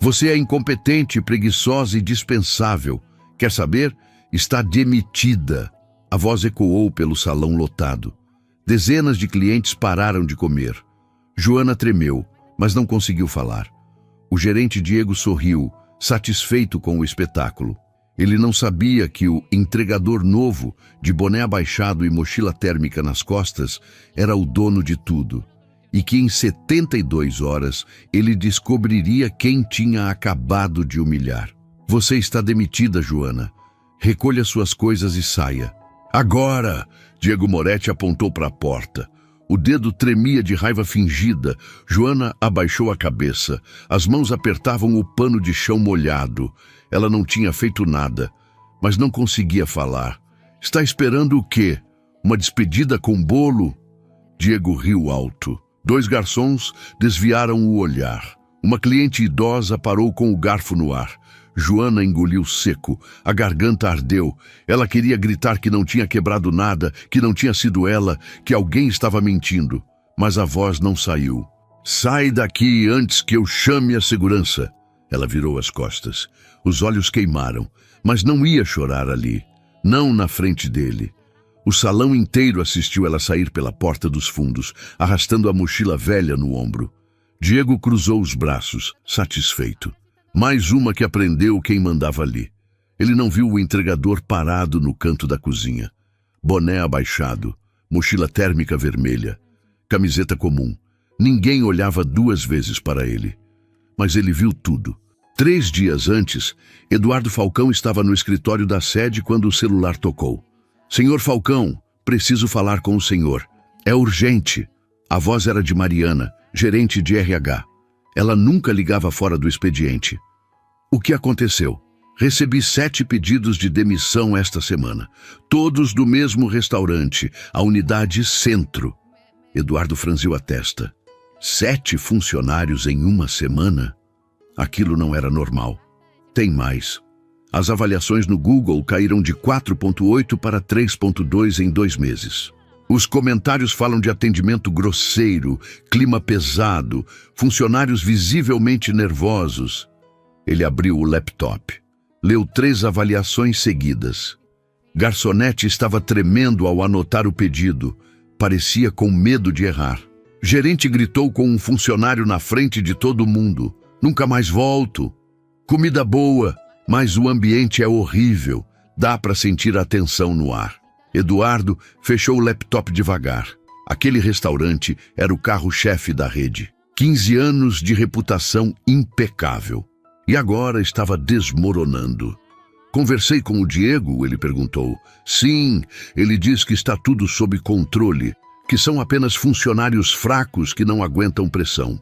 Você é incompetente, preguiçosa e dispensável. Quer saber? Está demitida. A voz ecoou pelo salão lotado. Dezenas de clientes pararam de comer. Joana tremeu, mas não conseguiu falar. O gerente Diego sorriu, satisfeito com o espetáculo. Ele não sabia que o entregador novo, de boné abaixado e mochila térmica nas costas, era o dono de tudo. E que em 72 horas ele descobriria quem tinha acabado de humilhar. Você está demitida, Joana. Recolha suas coisas e saia. Agora! Diego Moretti apontou para a porta. O dedo tremia de raiva fingida. Joana abaixou a cabeça. As mãos apertavam o pano de chão molhado. Ela não tinha feito nada, mas não conseguia falar. Está esperando o quê? Uma despedida com bolo? Diego riu alto. 2 garçons desviaram o olhar. Uma cliente idosa parou com o garfo no ar. Joana engoliu seco. A garganta ardeu. Ela queria gritar que não tinha quebrado nada, que não tinha sido ela, que alguém estava mentindo. Mas a voz não saiu. Sai daqui antes que eu chame a segurança. Ela virou as costas. Os olhos queimaram, mas não ia chorar ali. Não na frente dele. O salão inteiro assistiu ela sair pela porta dos fundos, arrastando a mochila velha no ombro. Diego cruzou os braços, satisfeito. Mais uma que aprendeu quem mandava ali. Ele não viu o entregador parado no canto da cozinha. Boné abaixado, mochila térmica vermelha, camiseta comum. Ninguém olhava 2 vezes para ele. Mas ele viu tudo. 3 dias antes, Eduardo Falcão estava no escritório da sede quando o celular tocou. Senhor Falcão, preciso falar com o senhor. É urgente. A voz era de Mariana, gerente de RH. Ela nunca ligava fora do expediente. O que aconteceu? Recebi 7 pedidos de demissão esta semana. Todos do mesmo restaurante, a unidade Centro. Eduardo franziu a testa. 7 funcionários em uma semana? Aquilo não era normal. Tem mais. As avaliações no Google caíram de 4,8 para 3,2 em 2 meses. Os comentários falam de atendimento grosseiro, clima pesado, funcionários visivelmente nervosos. Ele abriu o laptop. Leu 3 avaliações seguidas. Garçonete estava tremendo ao anotar o pedido. Parecia com medo de errar. Gerente gritou com um funcionário na frente de todo mundo. Nunca mais volto. Comida boa. Mas o ambiente é horrível. Dá para sentir a tensão no ar. Eduardo fechou o laptop devagar. Aquele restaurante era o carro-chefe da rede. 15 anos de reputação impecável. E agora estava desmoronando. Conversei com o Diego, ele perguntou. Sim, ele diz que está tudo sob controle, que são apenas funcionários fracos que não aguentam pressão.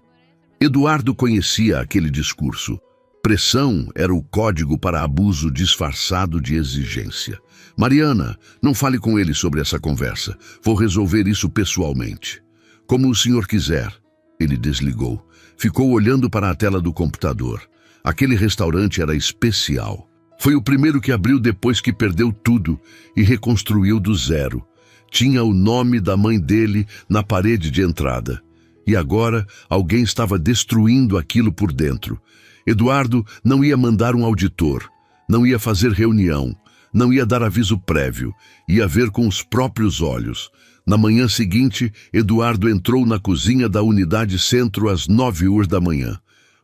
Eduardo conhecia aquele discurso. Pressão era o código para abuso disfarçado de exigência. Mariana, não fale com ele sobre essa conversa. Vou resolver isso pessoalmente. Como o senhor quiser. Ele desligou. Ficou olhando para a tela do computador. Aquele restaurante era especial. Foi o primeiro que abriu depois que perdeu tudo e reconstruiu do zero. Tinha o nome da mãe dele na parede de entrada. E agora alguém estava destruindo aquilo por dentro. Eduardo não ia mandar um auditor, não ia fazer reunião, não ia dar aviso prévio, ia ver com os próprios olhos. Na manhã seguinte, Eduardo entrou na cozinha da unidade Centro às 9h da manhã.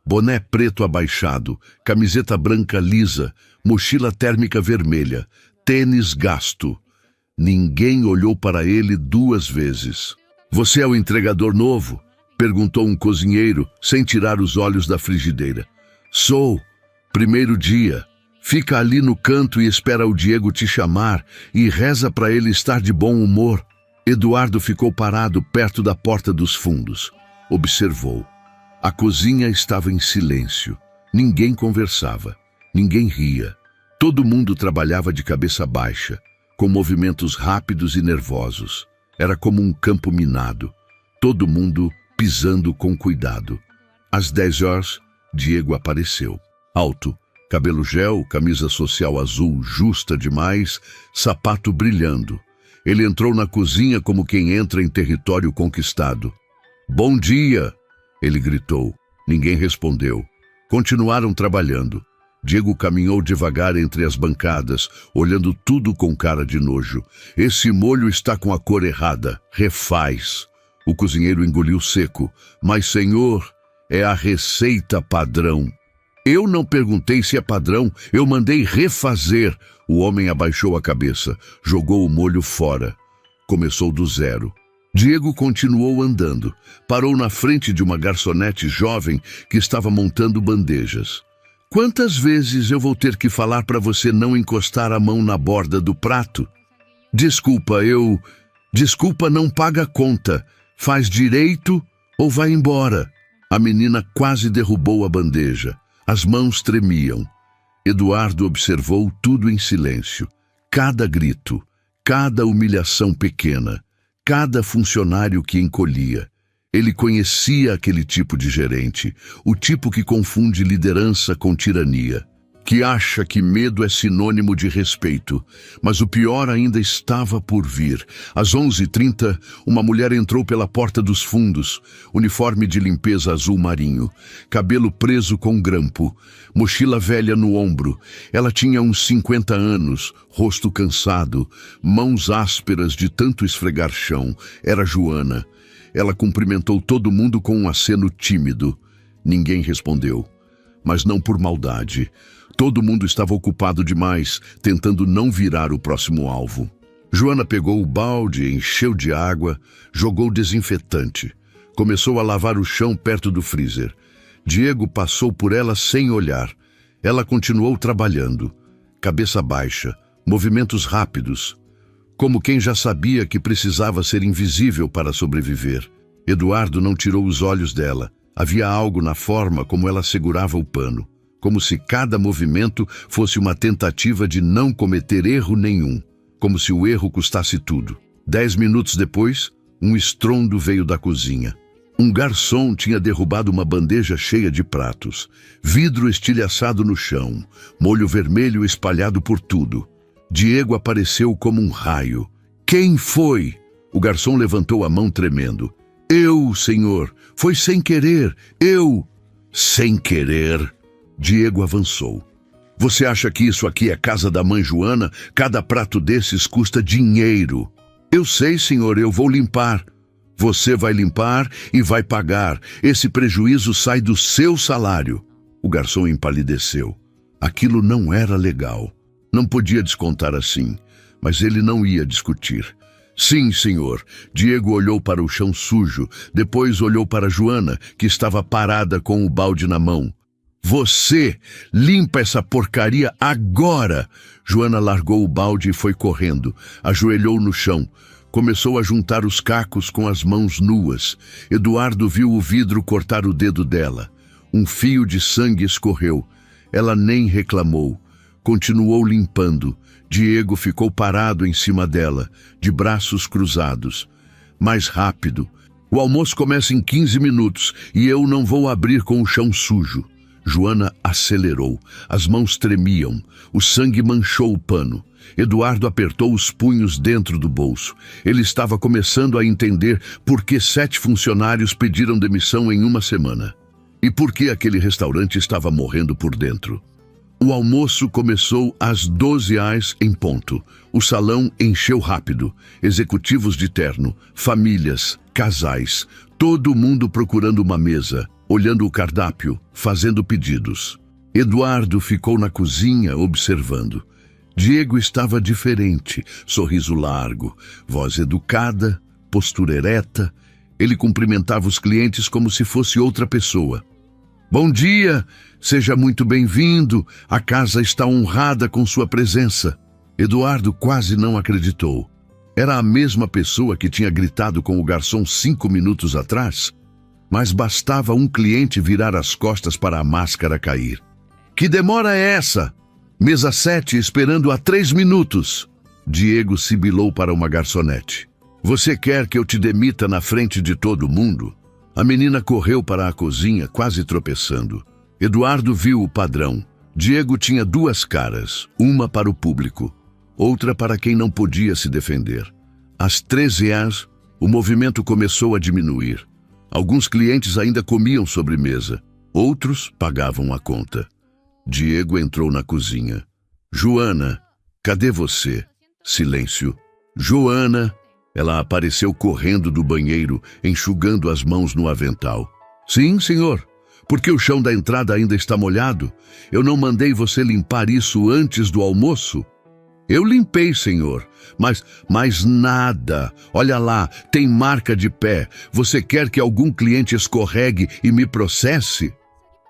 Boné preto abaixado, camiseta branca lisa, mochila térmica vermelha, tênis gasto. Ninguém olhou para ele 2 vezes. Você é o entregador novo? Perguntou um cozinheiro, sem tirar os olhos da frigideira. Sou. Primeiro dia. Fica ali no canto e espera o Diego te chamar e reza para ele estar de bom humor. Eduardo ficou parado perto da porta dos fundos. Observou. A cozinha estava em silêncio. Ninguém conversava. Ninguém ria. Todo mundo trabalhava de cabeça baixa, com movimentos rápidos e nervosos. Era como um campo minado. Todo mundo pisando com cuidado. Às 10h, Diego apareceu. Alto, cabelo gel, camisa social azul justa demais, sapato brilhando. Ele entrou na cozinha como quem entra em território conquistado. Bom dia! Ele gritou. Ninguém respondeu. Continuaram trabalhando. Diego caminhou devagar entre as bancadas, olhando tudo com cara de nojo. Esse molho está com a cor errada. Refaz. O cozinheiro engoliu seco. Mas, senhor, é a receita padrão. Eu não perguntei se é padrão, eu mandei refazer. O homem abaixou a cabeça, jogou o molho fora. Começou do zero. Diego continuou andando. Parou na frente de uma garçonete jovem que estava montando bandejas. Quantas vezes eu vou ter que falar para você não encostar a mão na borda do prato? Desculpa, Desculpa, não paga a conta. Faz direito ou vai embora. A menina quase derrubou a bandeja. As mãos tremiam. Eduardo observou tudo em silêncio. Cada grito, cada humilhação pequena, cada funcionário que encolhia. Ele conhecia aquele tipo de gerente, o tipo que confunde liderança com tirania, que acha que medo é sinônimo de respeito. Mas o pior ainda estava por vir. Às 11h30, uma mulher entrou pela porta dos fundos, uniforme de limpeza azul marinho, cabelo preso com grampo, mochila velha no ombro. Ela tinha uns 50 anos, rosto cansado, mãos ásperas de tanto esfregar chão. Era Joana. Ela cumprimentou todo mundo com um aceno tímido. Ninguém respondeu, mas não por maldade. Todo mundo estava ocupado demais, tentando não virar o próximo alvo. Joana pegou o balde, encheu de água, jogou desinfetante. Começou a lavar o chão perto do freezer. Diego passou por ela sem olhar. Ela continuou trabalhando, cabeça baixa, movimentos rápidos, como quem já sabia que precisava ser invisível para sobreviver. Eduardo não tirou os olhos dela. Havia algo na forma como ela segurava o pano, como se cada movimento fosse uma tentativa de não cometer erro nenhum, como se o erro custasse tudo. 10 minutos depois, um estrondo veio da cozinha. Um garçom tinha derrubado uma bandeja cheia de pratos, vidro estilhaçado no chão, molho vermelho espalhado por tudo. Diego apareceu como um raio. Quem foi? O garçom levantou a mão tremendo. Eu, senhor. Foi sem querer. Eu. Sem querer. Diego avançou. Você acha que isso aqui é casa da mãe Joana? Cada prato desses custa dinheiro. Eu sei, senhor, eu vou limpar. Você vai limpar e vai pagar. Esse prejuízo sai do seu salário. O garçom empalideceu. Aquilo não era legal. Não podia descontar assim, mas ele não ia discutir. Sim, senhor. Diego olhou para o chão sujo, depois olhou para Joana, que estava parada com o balde na mão. Você limpa essa porcaria agora! Joana largou o balde e foi correndo. Ajoelhou no chão. Começou a juntar os cacos com as mãos nuas. Eduardo viu o vidro cortar o dedo dela. Um fio de sangue escorreu. Ela nem reclamou. Continuou limpando. Diego ficou parado em cima dela, de braços cruzados. Mais rápido. O almoço começa em 15 minutos e eu não vou abrir com o chão sujo. Joana acelerou. As mãos tremiam. O sangue manchou o pano. Eduardo apertou os punhos dentro do bolso. Ele estava começando a entender por que 7 funcionários pediram demissão em uma semana. E por que aquele restaurante estava morrendo por dentro. O almoço começou às 12h em ponto. O salão encheu rápido. Executivos de terno, famílias, casais, todo mundo procurando uma mesa, olhando o cardápio, fazendo pedidos. Eduardo ficou na cozinha observando. Diego estava diferente, sorriso largo, voz educada, postura ereta. Ele cumprimentava os clientes como se fosse outra pessoa. Bom dia, seja muito bem-vindo, a casa está honrada com sua presença. Eduardo quase não acreditou. Era a mesma pessoa que tinha gritado com o garçom 5 minutos atrás, mas bastava um cliente virar as costas para a máscara cair. Que demora é essa? Mesa 7 esperando há 3 minutos. Diego sibilou para uma garçonete. Você quer que eu te demita na frente de todo mundo? A menina correu para a cozinha, quase tropeçando. Eduardo viu o padrão. Diego tinha 2 caras, uma para o público, outra para quem não podia se defender. Às 13h, o movimento começou a diminuir. Alguns clientes ainda comiam sobremesa. Outros pagavam a conta. Diego entrou na cozinha. Joana, cadê você? Silêncio. Joana! Ela apareceu correndo do banheiro, enxugando as mãos no avental. Sim, senhor. Porque o chão da entrada ainda está molhado? Eu não mandei você limpar isso antes do almoço? Eu limpei, senhor, mas nada. Olha lá, tem marca de pé. Você quer que algum cliente escorregue e me processe?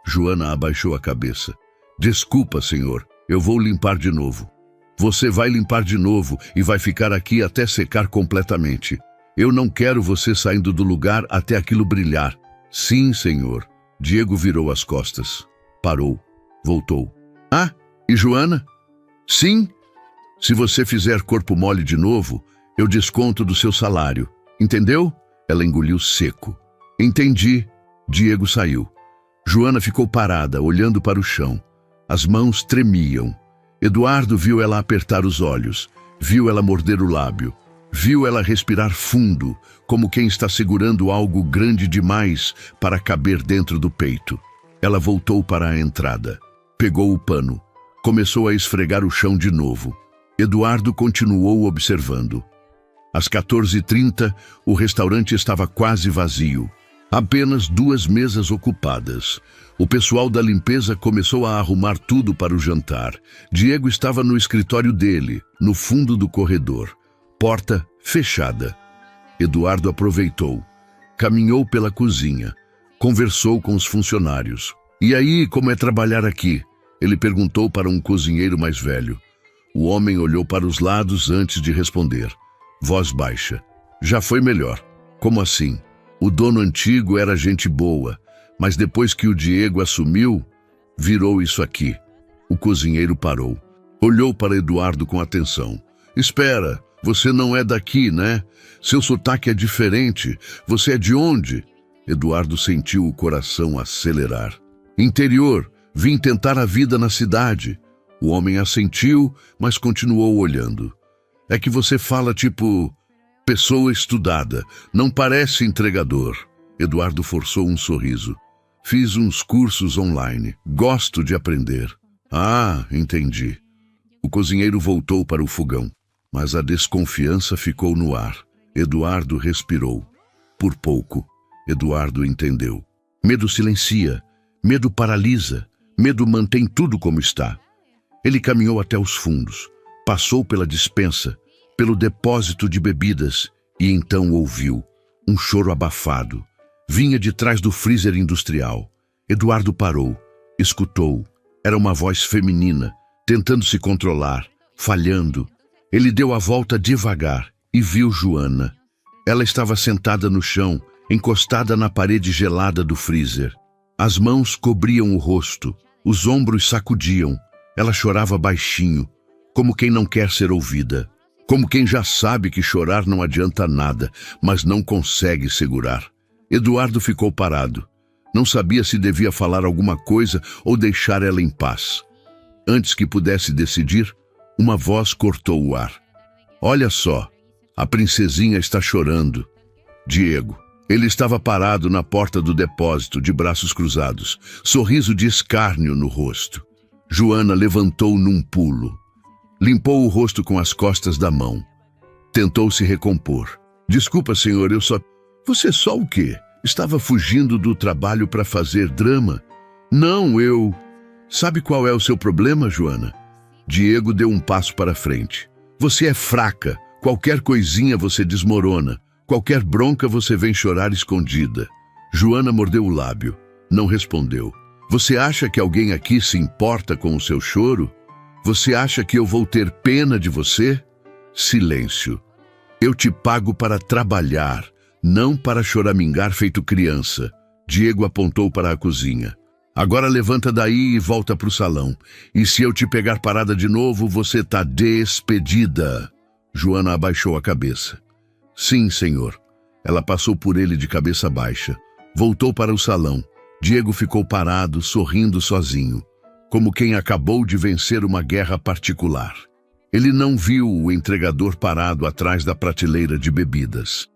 Joana abaixou a cabeça. Desculpa, senhor, eu vou limpar de novo. Você vai limpar de novo e vai ficar aqui até secar completamente. Eu não quero você saindo do lugar até aquilo brilhar. Sim, senhor. Diego virou as costas. Parou. Voltou. Ah, e Joana? Sim. Se você fizer corpo mole de novo, eu desconto do seu salário. Entendeu? Ela engoliu seco. Entendi. Diego saiu. Joana ficou parada, olhando para o chão. As mãos tremiam. Eduardo viu ela apertar os olhos. Viu ela morder o lábio. Viu ela respirar fundo, como quem está segurando algo grande demais para caber dentro do peito. Ela voltou para a entrada. Pegou o pano. Começou a esfregar o chão de novo. Eduardo continuou observando. Às 14h30, o restaurante estava quase vazio. Apenas 2 mesas ocupadas. O pessoal da limpeza começou a arrumar tudo para o jantar. Diego estava no escritório dele, no fundo do corredor. Porta fechada. Eduardo aproveitou. Caminhou pela cozinha. Conversou com os funcionários. E aí, como é trabalhar aqui? Ele perguntou para um cozinheiro mais velho. O homem olhou para os lados antes de responder. Voz baixa. Já foi melhor. Como assim? O dono antigo era gente boa, mas depois que o Diego assumiu, virou isso aqui. O cozinheiro parou. Olhou para Eduardo com atenção. Espera, você não é daqui, né? Seu sotaque é diferente. Você é de onde? Eduardo sentiu o coração acelerar. Interior, vim tentar a vida na cidade. O homem assentiu, mas continuou olhando. É que você fala tipo... pessoa estudada, não parece entregador. Eduardo forçou um sorriso. Fiz uns cursos online. Gosto de aprender. Ah, entendi. O cozinheiro voltou para o fogão, mas a desconfiança ficou no ar. Eduardo respirou. Por pouco, Eduardo entendeu. Medo silencia, medo paralisa, medo mantém tudo como está. Ele caminhou até os fundos, passou pela despensa, pelo depósito de bebidas, e então ouviu um choro abafado. Vinha de trás do freezer industrial. Eduardo parou, escutou. Era uma voz feminina, tentando se controlar, falhando. Ele deu a volta devagar e viu Joana. Ela estava sentada no chão, encostada na parede gelada do freezer. As mãos cobriam o rosto, os ombros sacudiam. Ela chorava baixinho, como quem não quer ser ouvida. Como quem já sabe que chorar não adianta nada, mas não consegue segurar. Eduardo ficou parado. Não sabia se devia falar alguma coisa ou deixar ela em paz. Antes que pudesse decidir, uma voz cortou o ar. Olha só, a princesinha está chorando. Diego. Ele estava parado na porta do depósito, de braços cruzados, sorriso de escárnio no rosto. Joana levantou num pulo. Limpou o rosto com as costas da mão. Tentou se recompor. Desculpa, senhor, eu só... Você só o quê? Estava fugindo do trabalho para fazer drama? Não, eu... Sabe qual é o seu problema, Joana? Diego deu um passo para frente. Você é fraca. Qualquer coisinha você desmorona. Qualquer bronca você vem chorar escondida. Joana mordeu o lábio. Não respondeu. Você acha que alguém aqui se importa com o seu choro? Você acha que eu vou ter pena de você? Silêncio. Eu te pago para trabalhar, não para choramingar feito criança. Diego apontou para a cozinha. Agora levanta daí e volta para o salão. E se eu te pegar parada de novo, você tá despedida. Joana abaixou a cabeça. Sim, senhor. Ela passou por ele de cabeça baixa. Voltou para o salão. Diego ficou parado, sorrindo sozinho, como quem acabou de vencer uma guerra particular. Ele não viu o entregador parado atrás da prateleira de bebidas.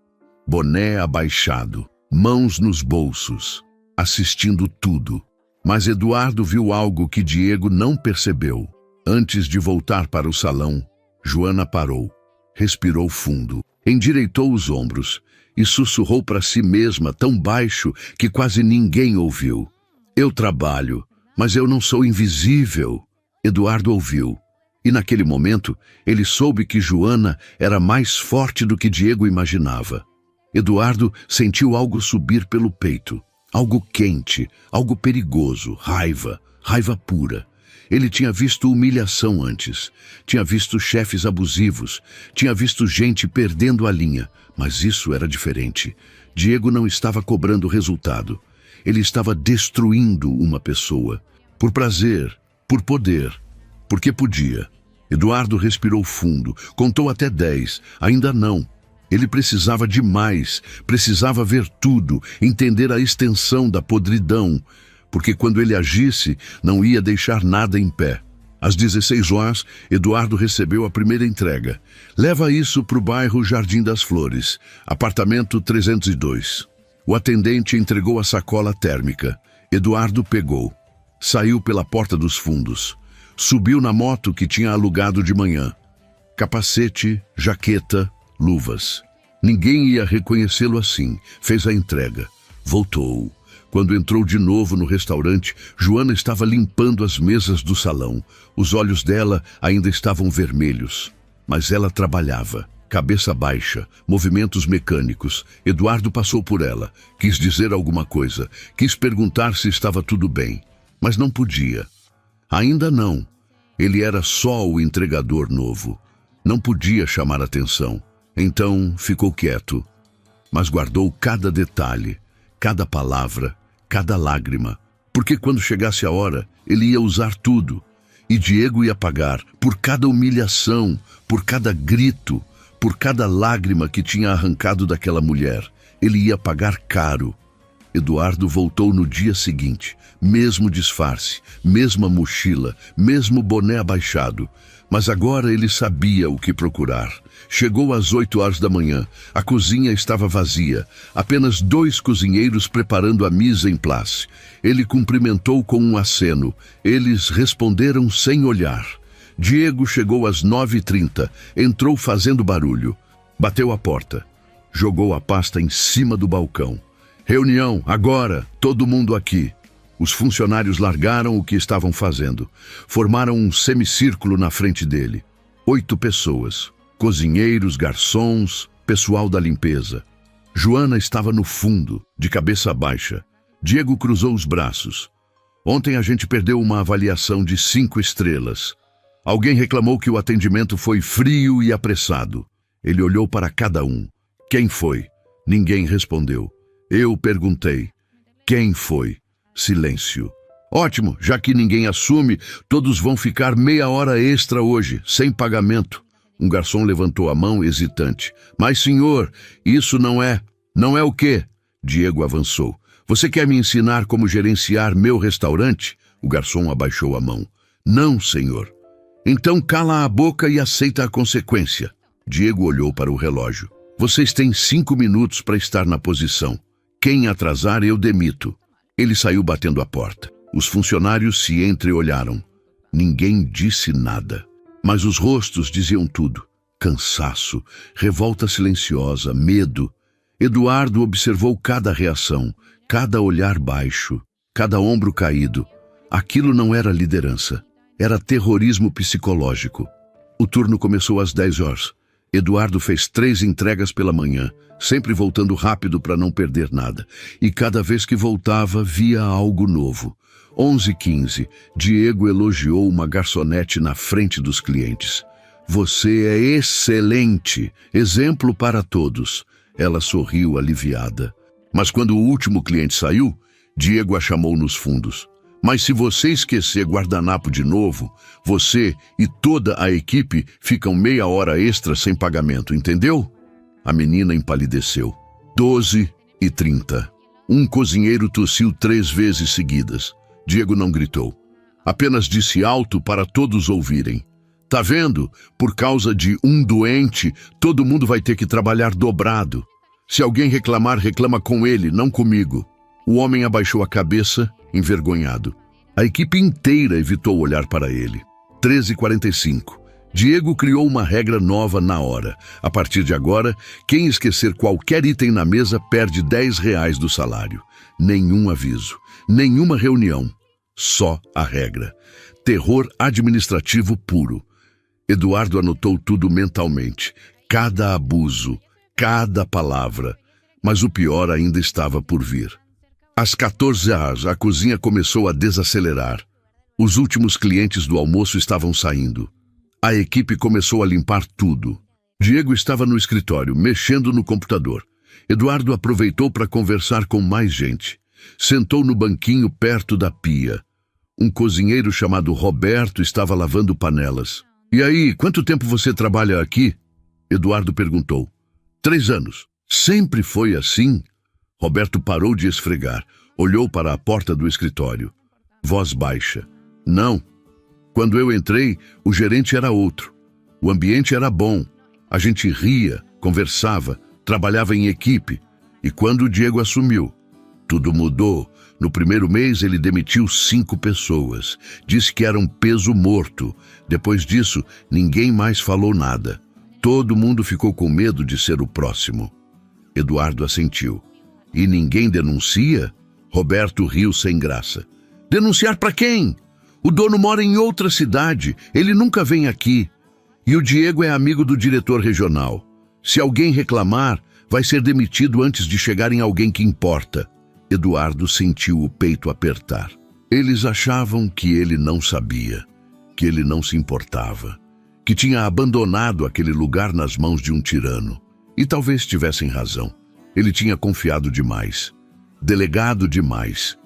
Boné abaixado, mãos nos bolsos, assistindo tudo. Mas Eduardo viu algo que Diego não percebeu. Antes de voltar para o salão, Joana parou, respirou fundo, endireitou os ombros e sussurrou para si mesma tão baixo que quase ninguém ouviu. Eu trabalho, mas eu não sou invisível. Eduardo ouviu. E naquele momento, ele soube que Joana era mais forte do que Diego imaginava. Eduardo sentiu algo subir pelo peito. Algo quente, algo perigoso, raiva pura. Ele tinha visto humilhação antes, tinha visto chefes abusivos, tinha visto gente perdendo a linha, mas isso era diferente. Diego não estava cobrando resultado. Ele estava destruindo uma pessoa. Por prazer, por poder, porque podia. Eduardo respirou fundo, contou até 10, ainda não. Ele precisava de mais, precisava ver tudo, entender a extensão da podridão, porque quando ele agisse, não ia deixar nada em pé. Às 16 horas, Eduardo recebeu a primeira entrega. Leva isso para o bairro Jardim das Flores, apartamento 302. O atendente entregou a sacola térmica. Eduardo pegou. Saiu pela porta dos fundos. Subiu na moto que tinha alugado de manhã. Capacete, jaqueta, luvas. Ninguém ia reconhecê-lo assim. Fez a entrega. Voltou. Quando entrou de novo no restaurante, Joana estava limpando as mesas do salão. Os olhos dela ainda estavam vermelhos. Mas ela trabalhava. Cabeça baixa, movimentos mecânicos. Eduardo passou por ela. Quis dizer alguma coisa. Quis perguntar se estava tudo bem. Mas não podia. Ainda não. Ele era só o entregador novo. Não podia chamar atenção. Então ficou quieto. Mas guardou cada detalhe, cada palavra, cada lágrima. Porque quando chegasse a hora, ele ia usar tudo. E Diego ia pagar por cada humilhação, por cada grito, por cada lágrima que tinha arrancado daquela mulher. Ele ia pagar caro. Eduardo voltou no dia seguinte, mesmo disfarce, mesma mochila, mesmo boné abaixado. Mas agora ele sabia o que procurar. Chegou às 8 horas da manhã. A cozinha estava vazia. Apenas 2 cozinheiros preparando a mise en place. Ele cumprimentou com um aceno. Eles responderam sem olhar. Diego chegou às 9h30. Entrou fazendo barulho. Bateu a porta. Jogou a pasta em cima do balcão. Reunião, agora, todo mundo aqui. Os funcionários largaram o que estavam fazendo. Formaram um semicírculo na frente dele. 8 pessoas. Cozinheiros, garçons, pessoal da limpeza. Joana estava no fundo, de cabeça baixa. Diego cruzou os braços. Ontem a gente perdeu uma avaliação de 5 estrelas. Alguém reclamou que o atendimento foi frio e apressado. Ele olhou para cada um. Quem foi? Ninguém respondeu. Eu perguntei. Quem foi? Silêncio. Ótimo, já que ninguém assume, todos vão ficar meia hora extra hoje, sem pagamento. Um garçom levantou a mão hesitante. Mas, senhor, isso não é... Não é o quê? Diego avançou. Você quer me ensinar como gerenciar meu restaurante? O garçom abaixou a mão. Não, senhor. Então cala a boca e aceita a consequência. Diego olhou para o relógio. Vocês têm 5 minutos para estar na posição. Quem atrasar, eu demito. Ele saiu batendo a porta. Os funcionários se entreolharam. Ninguém disse nada. Mas os rostos diziam tudo. Cansaço, revolta silenciosa, medo. Eduardo observou cada reação, cada olhar baixo, cada ombro caído. Aquilo não era liderança. Era terrorismo psicológico. O turno começou às 10 horas. Eduardo fez 3 entregas pela manhã, sempre voltando rápido para não perder nada. E cada vez que voltava, via algo novo. 11h15, Diego elogiou uma garçonete na frente dos clientes. Você é excelente, exemplo para todos. Ela sorriu aliviada. Mas quando o último cliente saiu, Diego a chamou nos fundos. Mas se você esquecer guardanapo de novo, você e toda a equipe ficam meia hora extra sem pagamento, entendeu? A menina empalideceu. 12h30. Um cozinheiro tossiu 3 vezes seguidas. Diego não gritou. Apenas disse alto para todos ouvirem. Tá vendo? Por causa de um doente, todo mundo vai ter que trabalhar dobrado. Se alguém reclamar, reclama com ele, não comigo. O homem abaixou a cabeça envergonhado. A equipe inteira evitou olhar para ele. 13h45. Diego criou uma regra nova na hora. A partir de agora, quem esquecer qualquer item na mesa perde R$ 10 do salário. Nenhum aviso, nenhuma reunião. Só a regra. Terror administrativo puro. Eduardo anotou tudo mentalmente. Cada abuso, cada palavra. Mas o pior ainda estava por vir. Às 14h, a cozinha começou a desacelerar. Os últimos clientes do almoço estavam saindo. A equipe começou a limpar tudo. Diego estava no escritório, mexendo no computador. Eduardo aproveitou para conversar com mais gente. Sentou no banquinho perto da pia. Um cozinheiro chamado Roberto estava lavando panelas. "E aí, quanto tempo você trabalha aqui?" Eduardo perguntou. 3 anos. "Sempre foi assim?" Roberto parou de esfregar. Olhou para a porta do escritório. Voz baixa. "Não. Quando eu entrei, o gerente era outro. O ambiente era bom. A gente ria, conversava, trabalhava em equipe. E quando o Diego assumiu, tudo mudou. No primeiro mês, ele demitiu 5 pessoas. Disse que era um peso morto. Depois disso, ninguém mais falou nada. Todo mundo ficou com medo de ser o próximo." Eduardo assentiu. "E ninguém denuncia?" Roberto riu sem graça. "Denunciar para quem? O dono mora em outra cidade. Ele nunca vem aqui. E o Diego é amigo do diretor regional. Se alguém reclamar, vai ser demitido antes de chegar em alguém que importa." Eduardo sentiu o peito apertar. Eles achavam que ele não sabia, que ele não se importava, que tinha abandonado aquele lugar nas mãos de um tirano. E talvez tivessem razão. Ele tinha confiado demais, delegado demais,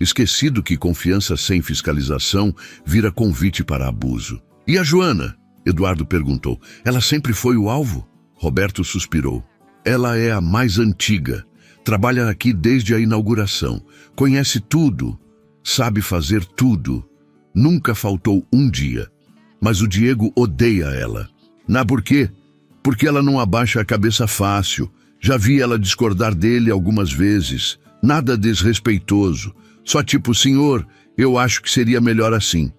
esquecido que confiança sem fiscalização vira convite para abuso. "E a Joana?" Eduardo perguntou. "Ela sempre foi o alvo?" Roberto suspirou. "Ela é a mais antiga. Trabalha aqui desde a inauguração. Conhece tudo. Sabe fazer tudo. Nunca faltou um dia. Mas o Diego odeia ela. Por quê? Porque ela não abaixa a cabeça fácil. Já vi ela discordar dele algumas vezes. Nada desrespeitoso. Só tipo, senhor, eu acho que seria melhor assim."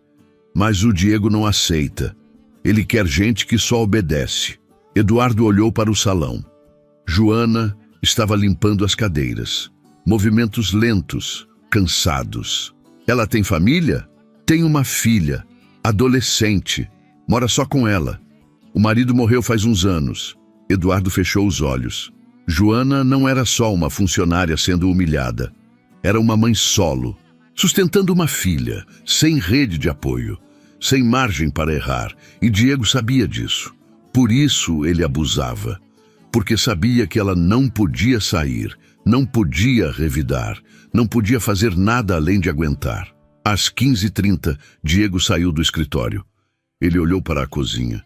Mas o Diego não aceita. Ele quer gente que só obedece. Eduardo olhou para o salão. Joana estava limpando as cadeiras. Movimentos lentos, cansados. Ela tem família? Tem uma filha, adolescente. Mora só com ela. O marido morreu faz uns anos. Eduardo fechou os olhos. Joana não era só uma funcionária sendo humilhada. Era uma mãe solo, sustentando uma filha, sem rede de apoio, sem margem para errar. E Diego sabia disso. Por isso ele abusava. Porque sabia que ela não podia sair, não podia revidar, não podia fazer nada além de aguentar. Às 15h30, Diego saiu do escritório. Ele olhou para a cozinha,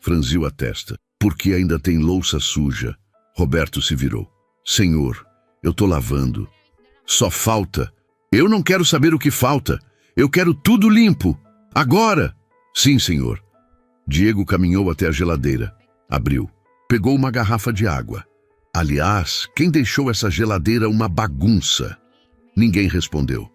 franziu a testa. Porque ainda tem louça suja. Roberto se virou. "Senhor, eu tô lavando. Só falta." "Eu não quero saber o que falta. Eu quero tudo limpo. Agora." "Sim, senhor." Diego caminhou até a geladeira. Abriu. Pegou uma garrafa de água. Aliás, quem deixou essa geladeira uma bagunça? Ninguém respondeu.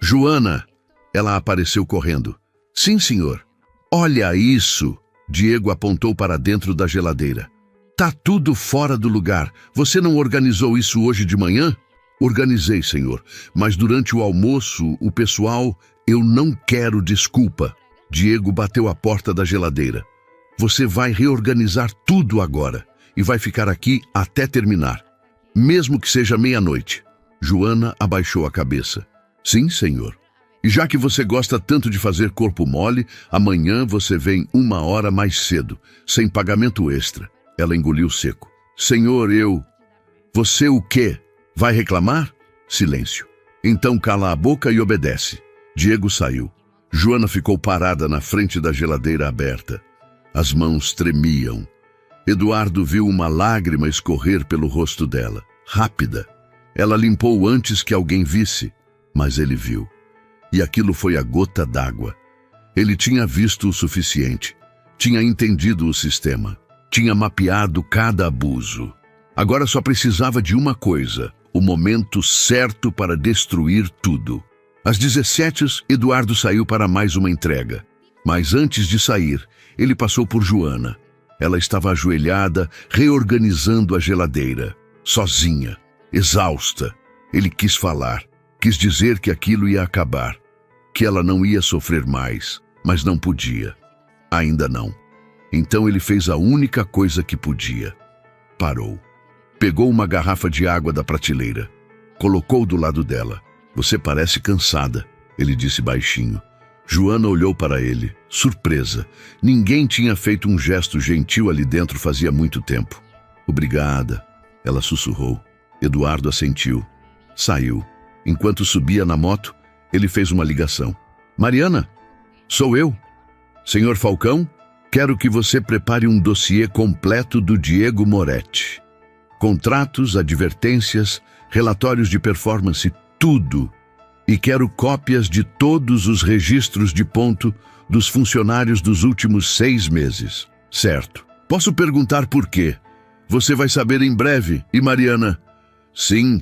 "Joana!" Ela apareceu correndo. "Sim, senhor." "Olha isso!" Diego apontou para dentro da geladeira. "Tá tudo fora do lugar. Você não organizou isso hoje de manhã?" "Organizei, senhor. Mas durante o almoço, o pessoal... Eu não quero desculpa." Diego bateu a porta da geladeira. "Você vai reorganizar tudo agora e vai ficar aqui até terminar, mesmo que seja meia-noite." Joana abaixou a cabeça. "Sim, senhor. E já que você gosta tanto de fazer corpo mole, amanhã você vem 1 hora mais cedo, sem pagamento extra." Ela engoliu seco. "Senhor, eu... Você o quê? Vai reclamar?" Silêncio. "Então cala a boca e obedece." Diego saiu. Joana ficou parada na frente da geladeira aberta. As mãos tremiam. Eduardo viu uma lágrima escorrer pelo rosto dela. Rápida. Ela limpou antes que alguém visse, mas ele viu. E aquilo foi a gota d'água. Ele tinha visto o suficiente. Tinha entendido o sistema. Tinha mapeado cada abuso. Agora só precisava de uma coisa: o momento certo para destruir tudo. Às 17, Eduardo saiu para mais uma entrega. Mas antes de sair, ele passou por Joana. Ela estava ajoelhada, reorganizando a geladeira. Sozinha, exausta. Ele quis falar, quis dizer que aquilo ia acabar, que ela não ia sofrer mais, mas não podia. Ainda não. Então ele fez a única coisa que podia. Parou. Pegou uma garrafa de água da prateleira. Colocou do lado dela. Você parece cansada, ele disse baixinho. Joana olhou para ele, surpresa. Ninguém tinha feito um gesto gentil ali dentro fazia muito tempo. Obrigada, ela sussurrou. Eduardo assentiu. Saiu. Enquanto subia na moto, ele fez uma ligação. Mariana, sou eu. Senhor Falcão, quero que você prepare um dossiê completo do Diego Moretti. Contratos, advertências, relatórios de performance, tudo. E quero cópias de todos os registros de ponto dos funcionários dos últimos 6 meses. Certo. Posso perguntar por quê? Você vai saber em breve. E Mariana? Sim.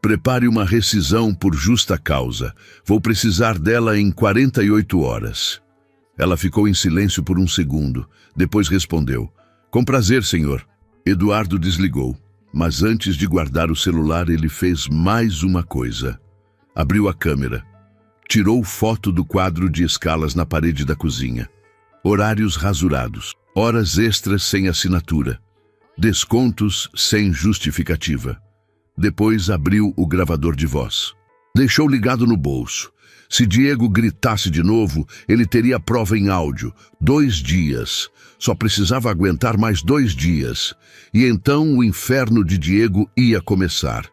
Prepare uma rescisão por justa causa. Vou precisar dela em 48 horas. Ela ficou em silêncio por um segundo. Depois respondeu. Com prazer, senhor. Eduardo desligou. Mas antes de guardar o celular, ele fez mais uma coisa. Abriu a câmera. Tirou foto do quadro de escalas na parede da cozinha. Horários rasurados. Horas extras sem assinatura. Descontos sem justificativa. Depois abriu o gravador de voz. Deixou ligado no bolso. Se Diego gritasse de novo, ele teria prova em áudio. 2 dias. Só precisava aguentar mais 2 dias. E então o inferno de Diego ia começar.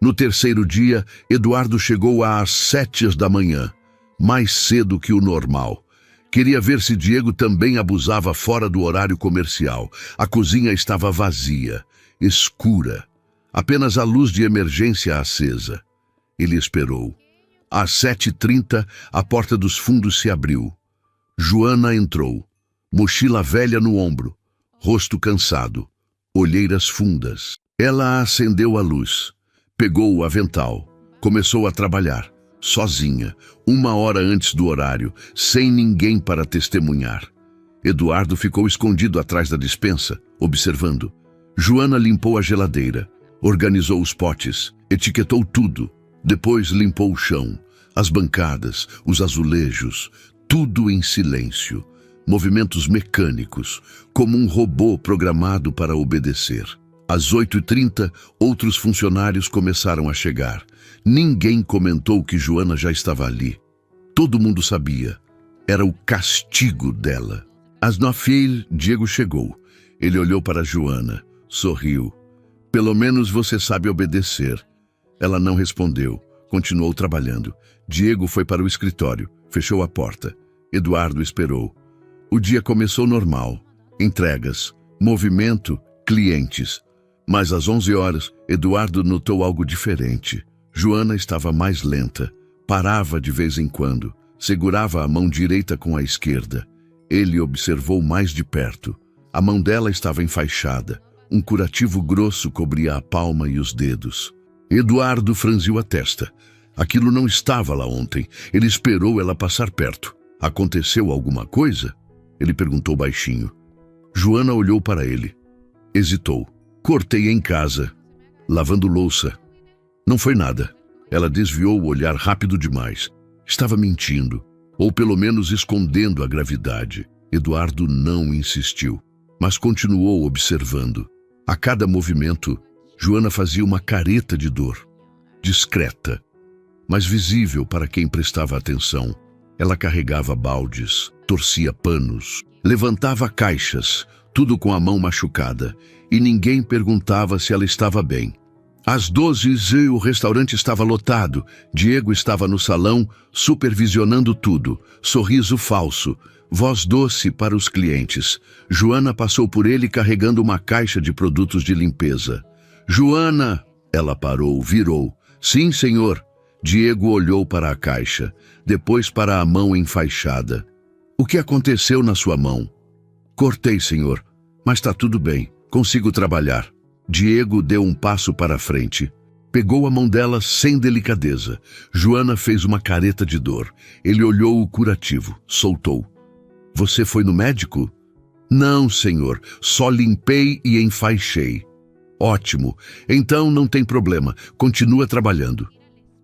No 3º dia, Eduardo chegou às 7 da manhã, mais cedo que o normal. Queria ver se Diego também abusava fora do horário comercial. A cozinha estava vazia, escura, apenas a luz de emergência acesa. Ele esperou. Às 7h30, a porta dos fundos se abriu. Joana entrou, mochila velha no ombro, rosto cansado, olheiras fundas. Ela acendeu a luz. Pegou o avental, começou a trabalhar, sozinha, 1 hora antes do horário, sem ninguém para testemunhar. Eduardo ficou escondido atrás da despensa, observando. Joana limpou a geladeira, organizou os potes, etiquetou tudo. Depois limpou o chão, as bancadas, os azulejos, tudo em silêncio. Movimentos mecânicos, como um robô programado para obedecer. Às 8h30, outros funcionários começaram a chegar. Ninguém comentou que Joana já estava ali. Todo mundo sabia. Era o castigo dela. Às 9h, Diego chegou. Ele olhou para Joana, sorriu. Pelo menos você sabe obedecer. Ela não respondeu. Continuou trabalhando. Diego foi para o escritório. Fechou a porta. Eduardo esperou. O dia começou normal. Entregas, movimento, clientes. Mas às 11 horas, Eduardo notou algo diferente. Joana estava mais lenta. Parava de vez em quando. Segurava a mão direita com a esquerda. Ele observou mais de perto. A mão dela estava enfaixada. Um curativo grosso cobria a palma e os dedos. Eduardo franziu a testa. Aquilo não estava lá ontem. Ele esperou ela passar perto. Aconteceu alguma coisa? Ele perguntou baixinho. Joana olhou para ele. Hesitou. Cortei em casa, lavando louça. Não foi nada. Ela desviou o olhar rápido demais. Estava mentindo, ou pelo menos escondendo a gravidade. Eduardo não insistiu, mas continuou observando. A cada movimento, Joana fazia uma careta de dor. Discreta, mas visível para quem prestava atenção. Ela carregava baldes, torcia panos, levantava caixas, tudo com a mão machucada, e ninguém perguntava se ela estava bem. Às 12h, o restaurante estava lotado. Diego estava no salão, supervisionando tudo. Sorriso falso, voz doce para os clientes. Joana passou por ele carregando uma caixa de produtos de limpeza. Joana! Ela parou, virou. Sim, senhor. Diego olhou para a caixa, depois para a mão enfaixada. O que aconteceu na sua mão? Cortei, senhor, mas está tudo bem. Consigo trabalhar. Diego deu um passo para a frente. Pegou a mão dela sem delicadeza. Joana fez uma careta de dor. Ele olhou o curativo, soltou. Você foi no médico? Não, senhor, só limpei e enfaixei. Ótimo, então não tem problema, continua trabalhando.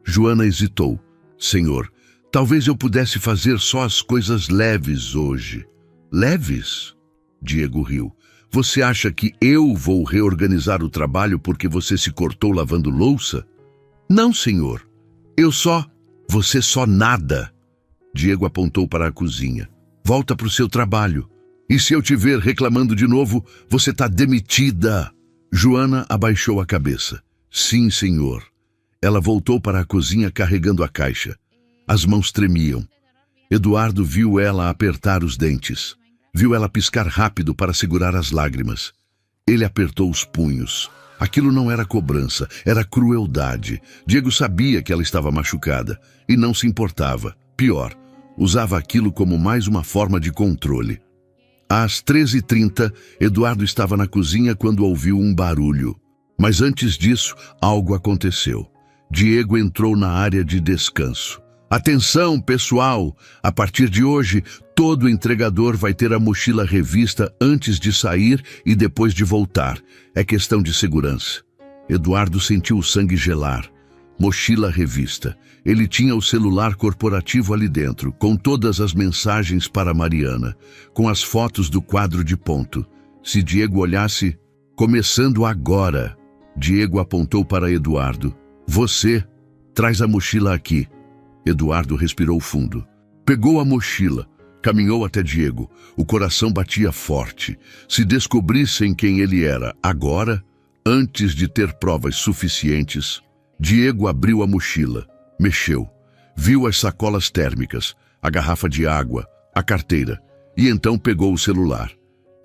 Joana hesitou. Senhor, talvez eu pudesse fazer só as coisas leves hoje. Leves? Diego riu. Você acha que eu vou reorganizar o trabalho porque você se cortou lavando louça? Não, senhor. Você só nada. Diego apontou para a cozinha. Volta para o seu trabalho. E se eu te ver reclamando de novo, você está demitida. Joana abaixou a cabeça. Sim, senhor. Ela voltou para a cozinha carregando a caixa. As mãos tremiam. Eduardo viu ela apertar os dentes. Viu ela piscar rápido para segurar as lágrimas. Ele apertou os punhos. Aquilo não era cobrança, era crueldade. Diego sabia que ela estava machucada e não se importava. Pior, usava aquilo como mais uma forma de controle. Às 13h30, Eduardo estava na cozinha quando ouviu um barulho. Mas antes disso, algo aconteceu. Diego entrou na área de descanso. Atenção, pessoal! A partir de hoje, todo entregador vai ter a mochila revista antes de sair e depois de voltar. É questão de segurança. Eduardo sentiu o sangue gelar. Mochila revista. Ele tinha o celular corporativo ali dentro, com todas as mensagens para Mariana, com as fotos do quadro de ponto. Se Diego olhasse, começando agora. Diego apontou para Eduardo. Você, traz a mochila aqui. Eduardo respirou fundo. Pegou a mochila, caminhou até Diego. O coração batia forte. Se descobrissem quem ele era agora, antes de ter provas suficientes, Diego abriu a mochila, mexeu, viu as sacolas térmicas, a garrafa de água, a carteira, e então pegou o celular.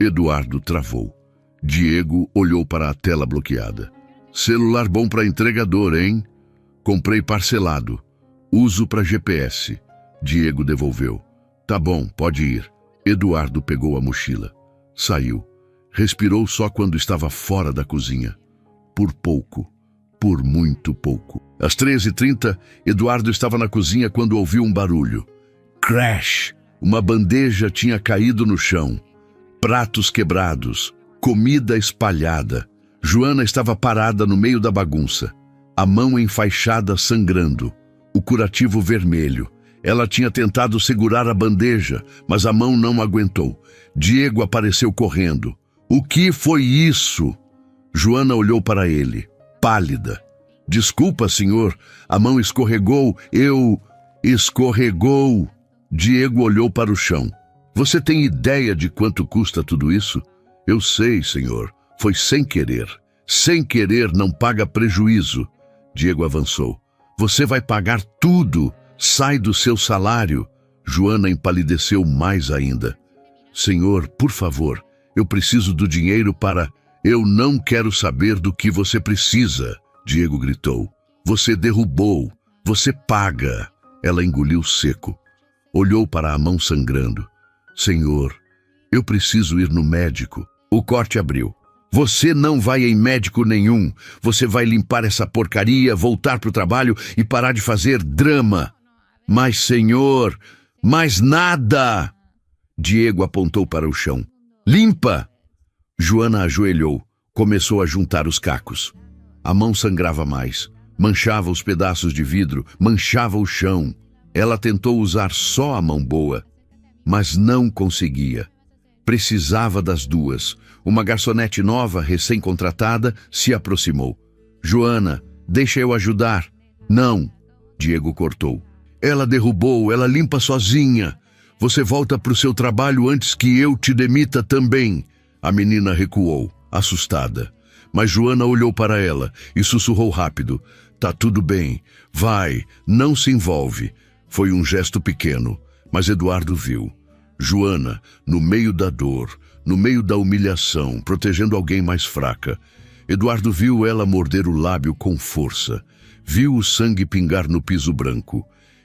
Eduardo travou. Diego olhou para a tela bloqueada. Celular bom para entregador, hein? Comprei parcelado. Uso para GPS. Diego devolveu. Tá bom, pode ir. Eduardo pegou a mochila. Saiu. Respirou só quando estava fora da cozinha. Por pouco. Por muito pouco. Às 13h30, Eduardo estava na cozinha quando ouviu um barulho. Crash! Uma bandeja tinha caído no chão. Pratos quebrados. Comida espalhada. Joana estava parada no meio da bagunça. A mão enfaixada sangrando. O curativo vermelho. Ela tinha tentado segurar a bandeja, mas a mão não aguentou. Diego apareceu correndo. O que foi isso? Joana olhou para ele, pálida. Desculpa, senhor, a mão escorregou, Escorregou. Diego olhou para o chão. Você tem ideia de quanto custa tudo isso? Eu sei, senhor. Foi sem querer. Sem querer não paga prejuízo. Diego avançou. Você vai pagar tudo. Sai do seu salário. Joana empalideceu mais ainda. Senhor, por favor, eu preciso do dinheiro para... Eu não quero saber do que você precisa. Diego gritou. Você derrubou. Você paga. Ela engoliu seco. Olhou para a mão sangrando. Senhor, eu preciso ir no médico. O corte abriu. Você não vai em médico nenhum. Você vai limpar essa porcaria, voltar para o trabalho e parar de fazer drama. Mas, senhor, mais nada! Diego apontou para o chão. Limpa! Joana ajoelhou, começou a juntar os cacos. A mão sangrava mais, manchava os pedaços de vidro, manchava o chão. Ela tentou usar só a mão boa, mas não conseguia. Precisava das duas. Uma garçonete nova, recém-contratada, se aproximou. Joana, deixa eu ajudar. Não, Diego cortou. Ela derrubou, ela limpa sozinha. Você volta para o seu trabalho antes que eu te demita também. A menina recuou, assustada. Mas Joana olhou para ela e sussurrou rápido. Tá tudo bem, vai, não se envolve. Foi um gesto pequeno, mas Eduardo viu. Joana, no meio da dor, no meio da humilhação, protegendo alguém mais fraca. Eduardo viu ela morder o lábio com força. Viu o sangue pingar no piso branco.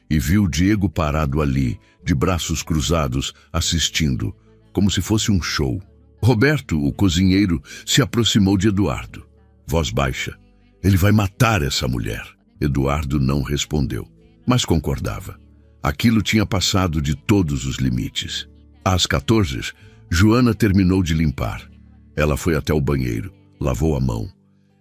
E viu Diego parado ali, de braços cruzados, assistindo, como se fosse um show. Roberto, o cozinheiro, se aproximou de Eduardo. Voz baixa. Ele vai matar essa mulher. Eduardo não respondeu, mas concordava. Aquilo tinha passado de todos os limites. Às 14, Joana terminou de limpar. Ela foi até o banheiro, lavou a mão,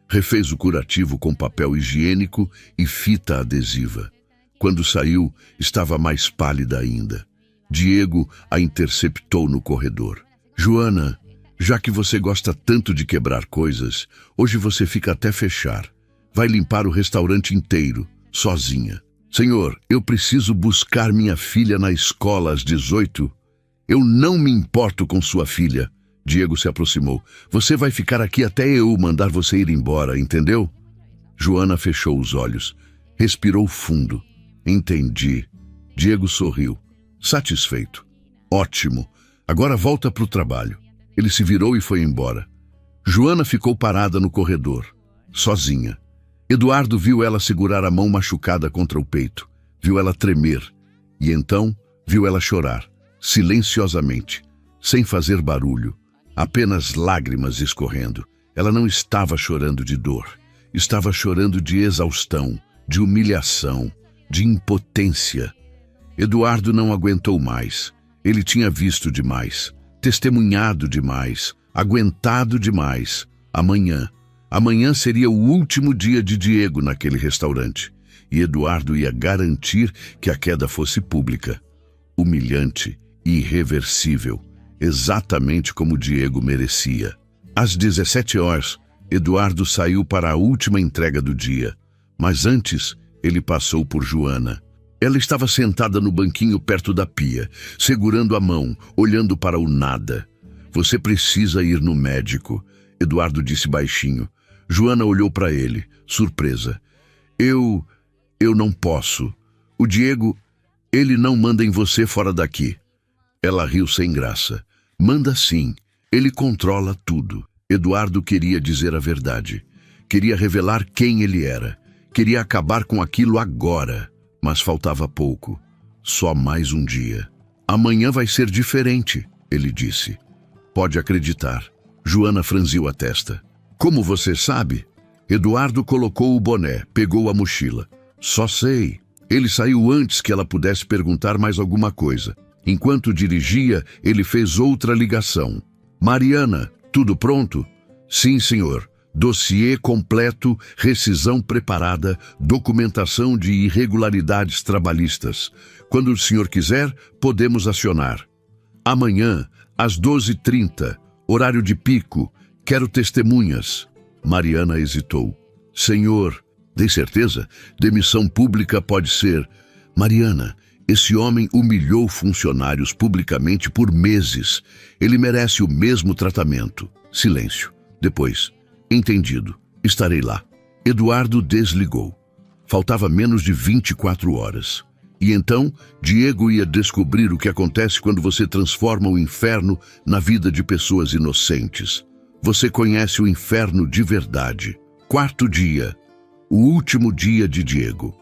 refez o curativo com papel higiênico e fita adesiva. Quando saiu, estava mais pálida ainda. Diego a interceptou no corredor. Joana, já que você gosta tanto de quebrar coisas, hoje você fica até fechar. Vai limpar o restaurante inteiro, sozinha. Senhor, eu preciso buscar minha filha na escola às 18. Eu não me importo com sua filha. Diego se aproximou. Você vai ficar aqui até eu mandar você ir embora, entendeu? Joana fechou os olhos. Respirou fundo. Entendi. Diego sorriu. Satisfeito. Ótimo. Agora volta para o trabalho. Ele se virou e foi embora. Joana ficou parada no corredor, sozinha. Eduardo viu ela segurar a mão machucada contra o peito. Viu ela tremer. E então viu ela chorar, silenciosamente, sem fazer barulho. Apenas lágrimas escorrendo. Ela não estava chorando de dor. Estava chorando de exaustão, de humilhação, de impotência. Eduardo não aguentou mais. Ele tinha visto demais, testemunhado demais, aguentado demais. Amanhã seria o último dia de Diego naquele restaurante. E Eduardo ia garantir que a queda fosse pública. Humilhante e irreversível. Exatamente como Diego merecia. Às 17 horas, Eduardo saiu para a última entrega do dia. Mas antes, ele passou por Joana. Ela estava sentada no banquinho perto da pia, segurando a mão, olhando para o nada. Você precisa ir no médico, Eduardo disse baixinho. Joana olhou para ele, surpresa. Eu não posso. O Diego, ele não manda em você fora daqui. Ela riu sem graça. Manda sim. Ele controla tudo. Eduardo queria dizer a verdade. Queria revelar quem ele era. Queria acabar com aquilo agora. Mas faltava pouco. Só mais um dia. Amanhã vai ser diferente, ele disse. Pode acreditar. Joana franziu a testa. Como você sabe? Eduardo colocou o boné, pegou a mochila. Só sei. Ele saiu antes que ela pudesse perguntar mais alguma coisa. Enquanto dirigia, ele fez outra ligação. Mariana, tudo pronto? Sim, senhor. Dossiê completo, rescisão preparada, documentação de irregularidades trabalhistas. Quando o senhor quiser, podemos acionar. Amanhã, às 12h30, horário de pico, quero testemunhas. Mariana hesitou. Senhor, tem certeza? Demissão pública pode ser. Mariana, esse homem humilhou funcionários publicamente por meses. Ele merece o mesmo tratamento. Silêncio. Depois, entendido. Estarei lá. Eduardo desligou. Faltava menos de 24 horas. E então, Diego ia descobrir o que acontece quando você transforma o inferno na vida de pessoas inocentes. Você conhece o inferno de verdade. Quarto dia. O último dia de Diego.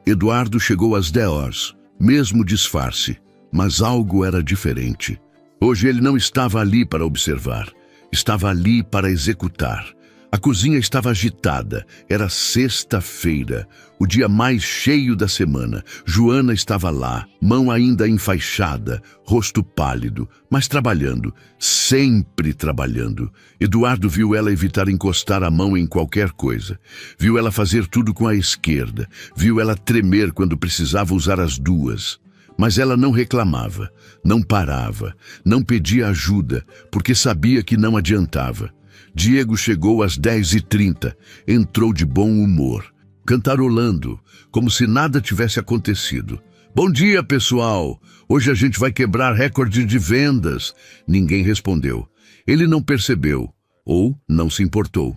Eduardo chegou às 10 horas. Mesmo disfarce, mas algo era diferente. Hoje ele não estava ali para observar, estava ali para executar. A cozinha estava agitada, era sexta-feira, o dia mais cheio da semana. Joana estava lá, mão ainda enfaixada, rosto pálido, mas trabalhando, sempre trabalhando. Eduardo viu ela evitar encostar a mão em qualquer coisa. Viu ela fazer tudo com a esquerda, viu ela tremer quando precisava usar as duas. Mas ela não reclamava, não parava, não pedia ajuda, porque sabia que não adiantava. Diego chegou às 10h30, entrou de bom humor, cantarolando, como se nada tivesse acontecido. Bom dia, pessoal! Hoje a gente vai quebrar recorde de vendas. Ninguém respondeu. Ele não percebeu, ou não se importou.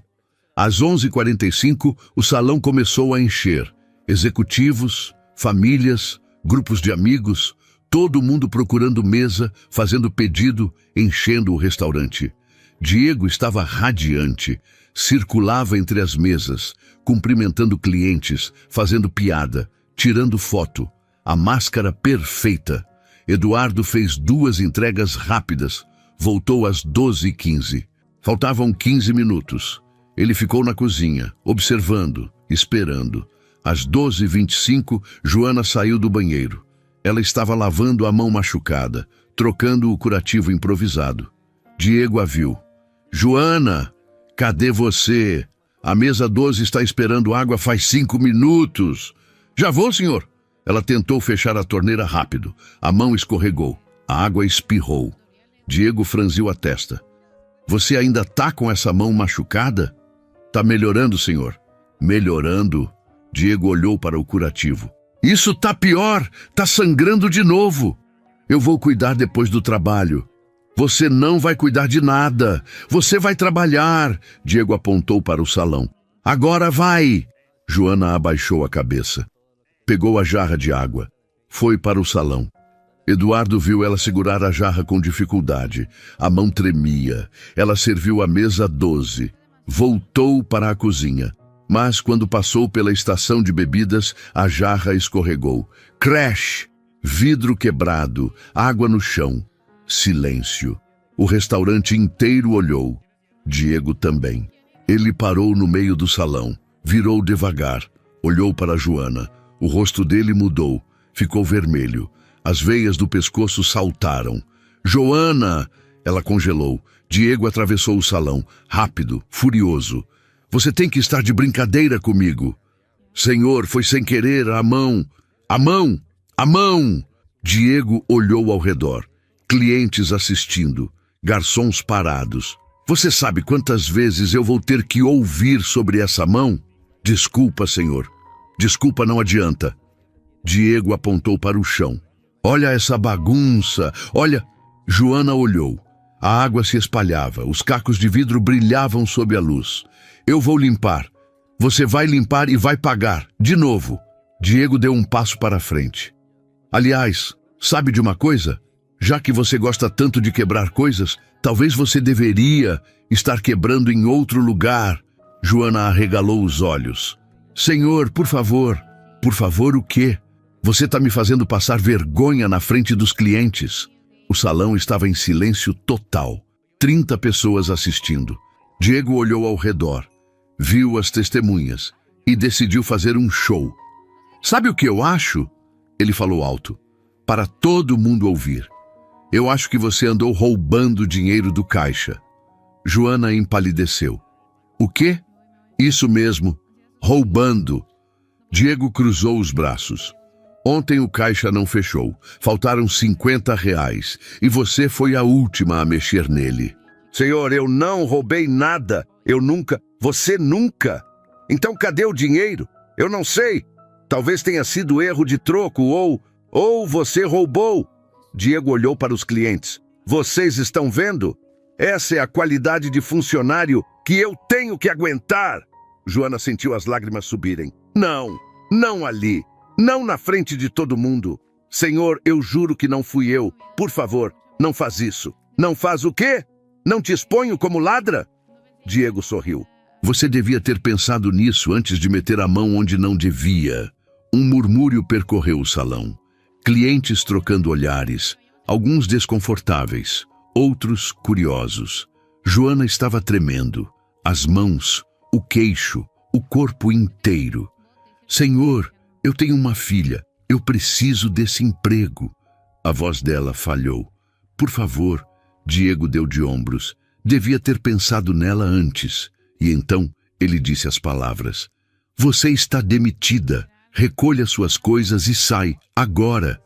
Às 11h45, o salão começou a encher. Executivos, famílias, grupos de amigos, todo mundo procurando mesa, fazendo pedido, enchendo o restaurante. Diego estava radiante, circulava entre as mesas, cumprimentando clientes, fazendo piada, tirando foto. A máscara perfeita. Eduardo fez 2 entregas rápidas. Voltou às 12h15. Faltavam 15 minutos. Ele ficou na cozinha, observando, esperando. Às 12h25, Joana saiu do banheiro. Ela estava lavando a mão machucada, trocando o curativo improvisado. Diego a viu. Joana, cadê você? A mesa 12 está esperando água faz 5 minutos. Já vou, senhor. Ela tentou fechar a torneira rápido. A mão escorregou. A água espirrou. Diego franziu a testa. Você ainda tá com essa mão machucada? Tá melhorando, senhor. Melhorando? Diego olhou para o curativo. Isso tá pior. Tá sangrando de novo. Eu vou cuidar depois do trabalho. Você não vai cuidar de nada. Você vai trabalhar. Diego apontou para o salão. Agora vai. Joana abaixou a cabeça. Pegou a jarra de água. Foi para o salão. Eduardo viu ela segurar a jarra com dificuldade. A mão tremia. Ela serviu a mesa 12. Voltou para a cozinha. Mas quando passou pela estação de bebidas, a jarra escorregou. Crash! Vidro quebrado. Água no chão. Silêncio. O restaurante inteiro olhou. Diego também. Ele parou no meio do salão. Virou devagar. Olhou para Joana. O rosto dele mudou. Ficou vermelho. As veias do pescoço saltaram. Joana! Ela congelou. Diego atravessou o salão. Rápido, furioso. Você tem que estar de brincadeira comigo. Senhor, foi sem querer. A mão. A mão! A mão! Diego olhou ao redor. Clientes assistindo. Garçons parados. Você sabe quantas vezes eu vou ter que ouvir sobre essa mão? Desculpa, senhor. Desculpa, não adianta. Diego apontou para o chão. Olha essa bagunça. Olha. Joana olhou. A água se espalhava. Os cacos de vidro brilhavam sob a luz. Eu vou limpar. Você vai limpar e vai pagar. De novo. Diego deu um passo para frente. Aliás, sabe de uma coisa? Já que você gosta tanto de quebrar coisas, talvez você deveria estar quebrando em outro lugar. Joana arregalou os olhos. Senhor, por favor. Por favor, o quê? Você está me fazendo passar vergonha na frente dos clientes. O salão estava em silêncio total. 30 pessoas assistindo. Diego olhou ao redor, viu as testemunhas e decidiu fazer um show. Sabe o que eu acho? Ele falou alto, para todo mundo ouvir. Eu acho que você andou roubando dinheiro do caixa. Joana empalideceu. O quê? Isso mesmo, roubando. Diego cruzou os braços. Ontem o caixa não fechou. Faltaram R$ 50 e você foi a última a mexer nele. Senhor, eu não roubei nada. Eu nunca. Você nunca. Então cadê o dinheiro? Eu não sei. Talvez tenha sido erro de troco ou você roubou. Diego olhou para os clientes. Vocês estão vendo? Essa é a qualidade de funcionário que eu tenho que aguentar. Joana sentiu as lágrimas subirem. Não, não ali. Não na frente de todo mundo. Senhor, eu juro que não fui eu. Por favor, não faz isso. Não faz o quê? Não te exponho como ladra? Diego sorriu. Você devia ter pensado nisso antes de meter a mão onde não devia. Um murmúrio percorreu o salão. Clientes trocando olhares, alguns desconfortáveis, outros curiosos. Joana estava tremendo. As mãos, o queixo, o corpo inteiro. Senhor, eu tenho uma filha. Eu preciso desse emprego. A voz dela falhou. Por favor, Diego deu de ombros. Devia ter pensado nela antes. E então ele disse as palavras. Você está demitida. Recolha suas coisas e sai, agora.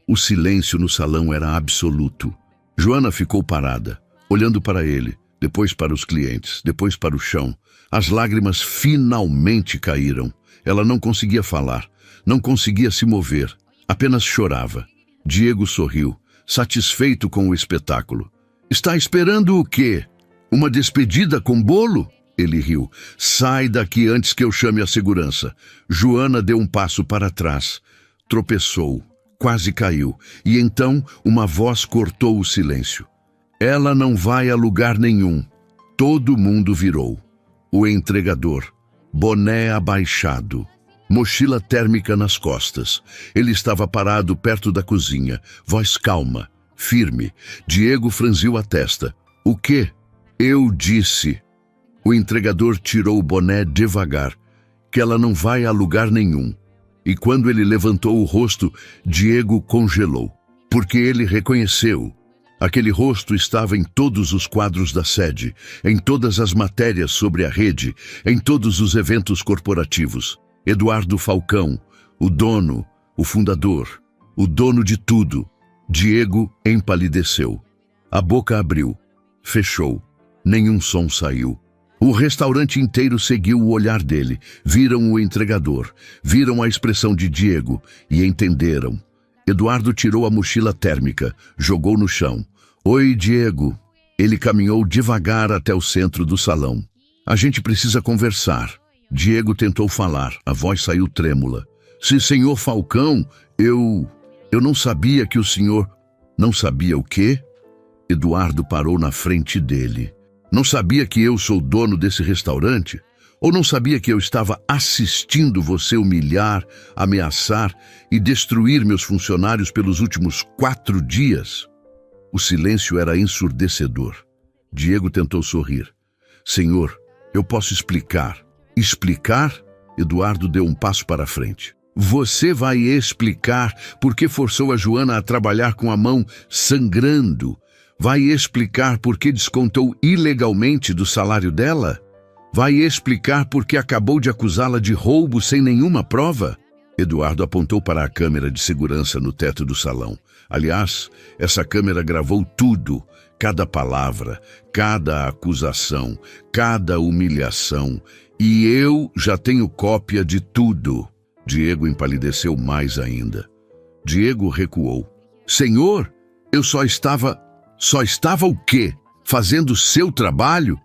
O silêncio no salão era absoluto. Joana ficou parada, olhando para ele, depois para os clientes, depois para o chão. As lágrimas finalmente caíram. Ela não conseguia falar, não conseguia se mover, apenas chorava. Diego sorriu, satisfeito com o espetáculo. Está esperando o quê? Uma despedida com bolo? Ele riu. Sai daqui antes que eu chame a segurança. Joana deu um passo para trás. Tropeçou, quase caiu. E então uma voz cortou o silêncio. Ela não vai a lugar nenhum. Todo mundo virou. O entregador, boné abaixado, mochila térmica nas costas. Ele estava parado perto da cozinha, voz calma, firme. Diego franziu a testa. O quê? Eu disse... O entregador tirou o boné devagar, que ela não vai a lugar nenhum. E quando ele levantou o rosto, Diego congelou, porque ele reconheceu. Aquele rosto estava em todos os quadros da sede, em todas as matérias sobre a rede, em todos os eventos corporativos. Eduardo Falcão, o dono, o fundador, o dono de tudo. Diego empalideceu. A boca abriu, fechou. Nenhum som saiu. O restaurante inteiro seguiu o olhar dele. Viram o entregador, viram a expressão de Diego e entenderam. Eduardo tirou a mochila térmica, jogou no chão. Oi, Diego. Ele caminhou devagar até o centro do salão. A gente precisa conversar. Diego tentou falar, a voz saiu trêmula. Se senhor Falcão, eu não sabia que o senhor... Não sabia o quê? Eduardo parou na frente dele. Não sabia que eu sou dono desse restaurante? Ou não sabia que eu estava assistindo você humilhar, ameaçar e destruir meus funcionários pelos últimos 4 dias? O silêncio era ensurdecedor. Diego tentou sorrir. Senhor, eu posso explicar. Explicar? Eduardo deu um passo para frente. Você vai explicar por que forçou a Joana a trabalhar com a mão sangrando? Vai explicar por que descontou ilegalmente do salário dela? Vai explicar por que acabou de acusá-la de roubo sem nenhuma prova? Eduardo apontou para a câmera de segurança no teto do salão. Aliás, essa câmera gravou tudo, cada palavra, cada acusação, cada humilhação. E eu já tenho cópia de tudo. Diego empalideceu mais ainda. Diego recuou. Senhor, eu só estava o quê? Fazendo seu trabalho?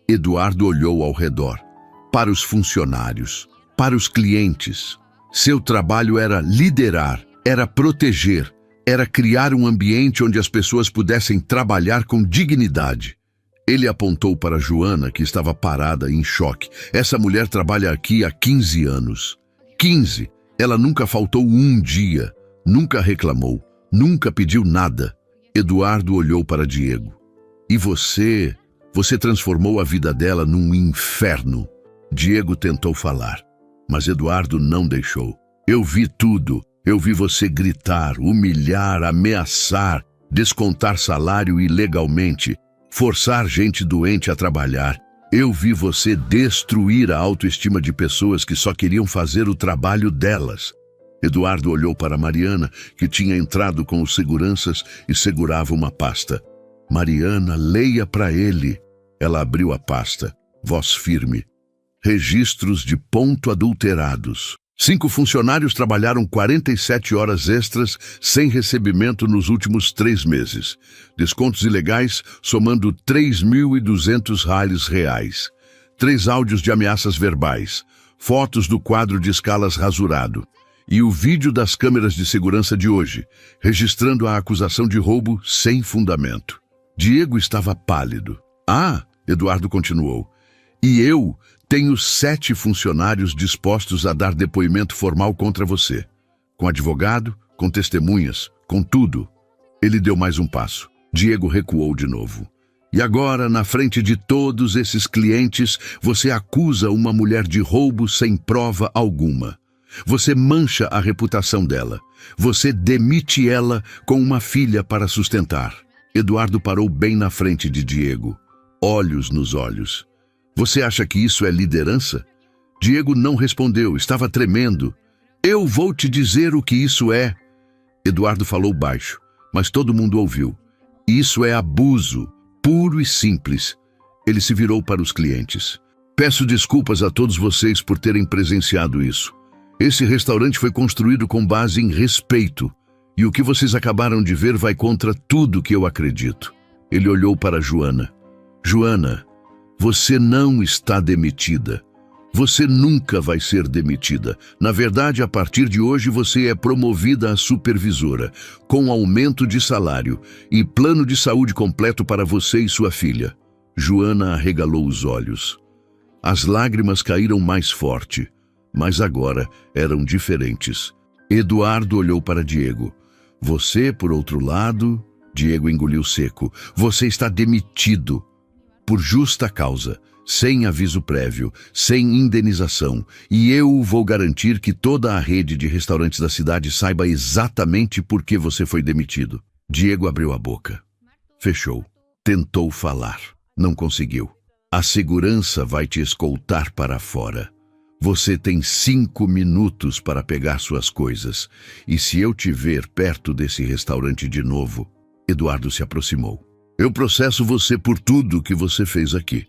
Eduardo olhou ao redor, para os funcionários, para os clientes. Seu trabalho era liderar, era proteger, era criar um ambiente onde as pessoas pudessem trabalhar com dignidade. Ele apontou para Joana, que estava parada em choque. Essa mulher trabalha aqui há 15 anos. 15! Ela nunca faltou um dia, nunca reclamou, nunca pediu nada. Eduardo olhou para Diego. E você transformou a vida dela num inferno. Diego tentou falar, mas Eduardo não deixou. Eu vi tudo. Eu vi você gritar, humilhar, ameaçar, descontar salário ilegalmente, forçar gente doente a trabalhar. Eu vi você destruir a autoestima de pessoas que só queriam fazer o trabalho delas. Eduardo olhou para Mariana, que tinha entrado com os seguranças e segurava uma pasta. Mariana, leia para ele. Ela abriu a pasta, voz firme. Registros de ponto adulterados. 5 funcionários trabalharam 47 horas extras sem recebimento nos últimos 3 meses. Descontos ilegais somando R$ 3.200 reais. 3 áudios de ameaças verbais. Fotos do quadro de escalas rasurado. E o vídeo das câmeras de segurança de hoje, registrando a acusação de roubo sem fundamento. Diego estava pálido. Eduardo continuou. E eu tenho 7 funcionários dispostos a dar depoimento formal contra você. Com advogado, com testemunhas, com tudo. Ele deu mais um passo. Diego recuou de novo. E agora, na frente de todos esses clientes, você acusa uma mulher de roubo sem prova alguma. Você mancha a reputação dela. Você demite ela com uma filha para sustentar. Eduardo parou bem na frente de Diego. Olhos nos olhos. Você acha que isso é liderança? Diego não respondeu, estava tremendo. Eu vou te dizer o que isso é. Eduardo falou baixo, mas todo mundo ouviu. Isso é abuso, puro e simples. Ele se virou para os clientes. Peço desculpas a todos vocês por terem presenciado isso. Esse restaurante foi construído com base em respeito. E o que vocês acabaram de ver vai contra tudo que eu acredito. Ele olhou para Joana. Joana, você não está demitida. Você nunca vai ser demitida. Na verdade, a partir de hoje você é promovida a supervisora, com aumento de salário e plano de saúde completo para você e sua filha. Joana arregalou os olhos. As lágrimas caíram mais forte, mas agora eram diferentes. Eduardo olhou para Diego. Você, por outro lado... Diego engoliu seco. Você está demitido. por justa causa, sem aviso prévio, sem indenização, e eu vou garantir que toda a rede de restaurantes da cidade saiba exatamente por que você foi demitido. Diego abriu a boca. Fechou. Tentou falar. Não conseguiu. A segurança vai te escoltar para fora. Você tem 5 minutos para pegar suas coisas. E se eu te ver perto desse restaurante de novo... Eduardo se aproximou. Eu processo você por tudo que você fez aqui.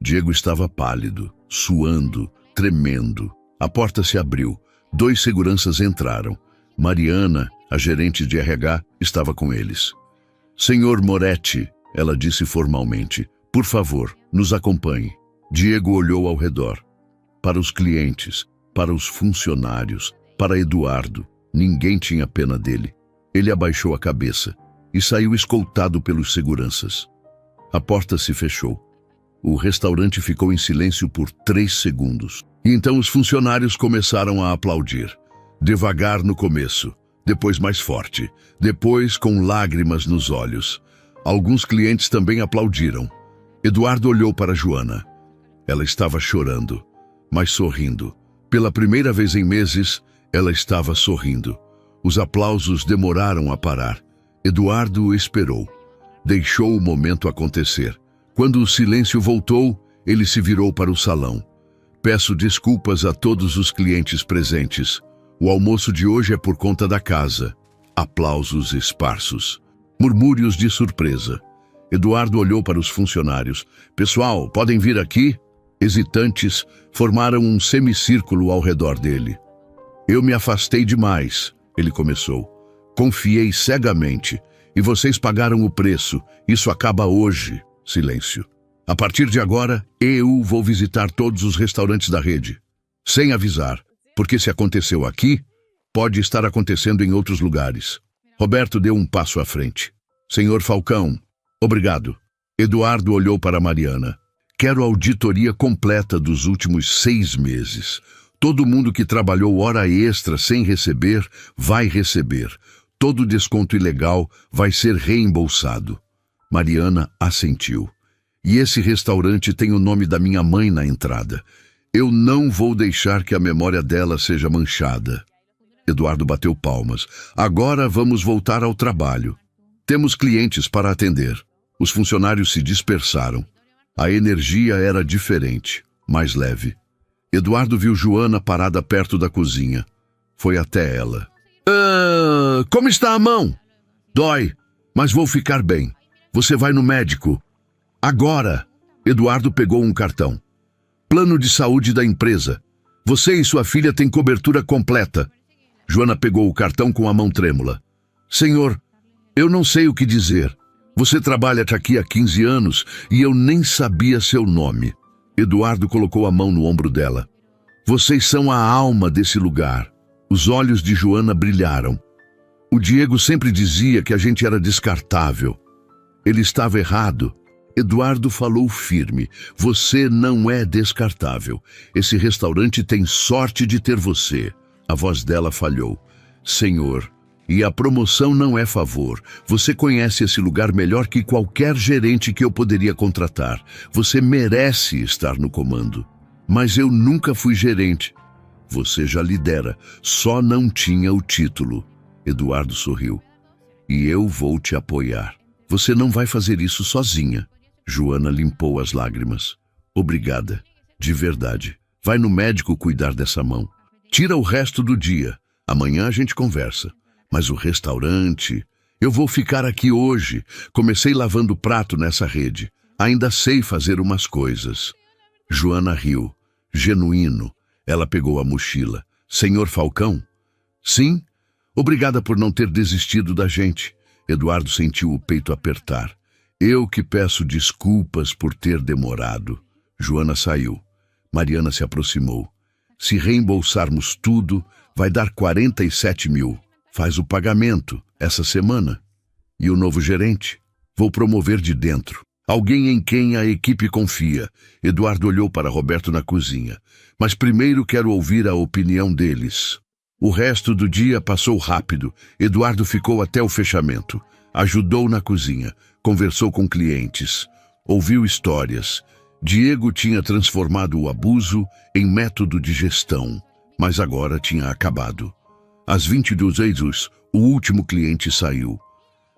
Diego estava pálido, suando, tremendo. A porta se abriu. 2 seguranças entraram. Mariana, a gerente de RH, estava com eles. Senhor Moretti, ela disse formalmente, por favor, nos acompanhe. Diego olhou ao redor. Para os clientes, para os funcionários, para Eduardo. Ninguém tinha pena dele. Ele abaixou a cabeça e saiu escoltado pelos seguranças. A porta se fechou. O restaurante ficou em silêncio por 3 segundos. E então os funcionários começaram a aplaudir. Devagar no começo, depois mais forte, depois com lágrimas nos olhos. Alguns clientes também aplaudiram. Eduardo olhou para Joana. Ela estava chorando, mas sorrindo. Pela primeira vez em meses, ela estava sorrindo. Os aplausos demoraram a parar. Eduardo esperou. Deixou o momento acontecer. Quando o silêncio voltou, ele se virou para o salão. Peço desculpas a todos os clientes presentes. O almoço de hoje é por conta da casa. Aplausos esparsos. Murmúrios de surpresa. Eduardo olhou para os funcionários. Pessoal, podem vir aqui? Hesitantes, formaram um semicírculo ao redor dele. Eu me afastei demais, ele começou. Confiei cegamente, e vocês pagaram o preço. Isso acaba hoje. Silêncio. A partir de agora, eu vou visitar todos os restaurantes da rede. Sem avisar, porque se aconteceu aqui, pode estar acontecendo em outros lugares. Roberto deu um passo à frente. Senhor Falcão, obrigado. Eduardo olhou para Mariana. Quero auditoria completa dos últimos 6 meses. Todo mundo que trabalhou hora extra sem receber, vai receber. Todo desconto ilegal vai ser reembolsado. Mariana assentiu. E esse restaurante tem o nome da minha mãe na entrada. Eu não vou deixar que a memória dela seja manchada. Eduardo bateu palmas. Agora vamos voltar ao trabalho. Temos clientes para atender. Os funcionários se dispersaram. A energia era diferente, mais leve. Eduardo viu Joana parada perto da cozinha. Foi até ela. Como está a mão? Dói, mas vou ficar bem. Você vai no médico. Agora. Eduardo pegou um cartão. Plano de saúde da empresa. Você e sua filha têm cobertura completa. Joana pegou o cartão com a mão trêmula. Senhor, eu não sei o que dizer. Você trabalha aqui há 15 anos e eu nem sabia seu nome. Eduardo colocou a mão no ombro dela. Vocês são a alma desse lugar. Os olhos de Joana brilharam. O Diego sempre dizia que a gente era descartável. Ele estava errado. Eduardo falou firme. Você não é descartável. Esse restaurante tem sorte de ter você. A voz dela falhou. Senhor, e a promoção não é favor. Você conhece esse lugar melhor que qualquer gerente que eu poderia contratar. Você merece estar no comando. Mas eu nunca fui gerente. Você já lidera, só não tinha o título. Eduardo sorriu. E eu vou te apoiar. Você não vai fazer isso sozinha. Joana limpou as lágrimas. Obrigada, de verdade. Vai no médico cuidar dessa mão. Tira o resto do dia. Amanhã a gente conversa. Mas o restaurante... Eu vou ficar aqui hoje. Comecei lavando prato nessa rede. Ainda sei fazer umas coisas. Joana riu. Genuíno. Ela pegou a mochila. Senhor Falcão? Sim? Obrigada por não ter desistido da gente. Eduardo sentiu o peito apertar. Eu que peço desculpas por ter demorado. Joana saiu. Mariana se aproximou. Se reembolsarmos tudo, vai dar 47 mil. Faz o pagamento, essa semana. E o novo gerente? Vou promover de dentro. Alguém em quem a equipe confia. Eduardo olhou para Roberto na cozinha. Mas primeiro quero ouvir a opinião deles. O resto do dia passou rápido. Eduardo ficou até o fechamento. Ajudou na cozinha. Conversou com clientes. Ouviu histórias. Diego tinha transformado o abuso em método de gestão, mas agora tinha acabado. Às 22 horas, o último cliente saiu.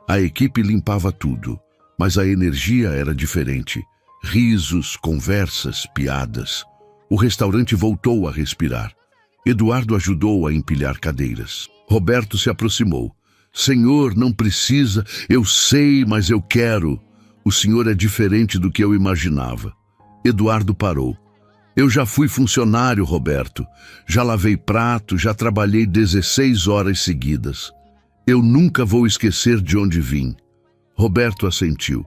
A equipe limpava tudo, mas a energia era diferente. Risos, conversas, piadas. O restaurante voltou a respirar. Eduardo ajudou a empilhar cadeiras. Roberto se aproximou. Senhor, não precisa, eu sei, mas eu quero. O senhor é diferente do que eu imaginava. Eduardo parou. Eu já fui funcionário, Roberto. Já lavei prato, já trabalhei 16 horas seguidas. Eu nunca vou esquecer de onde vim. Roberto assentiu.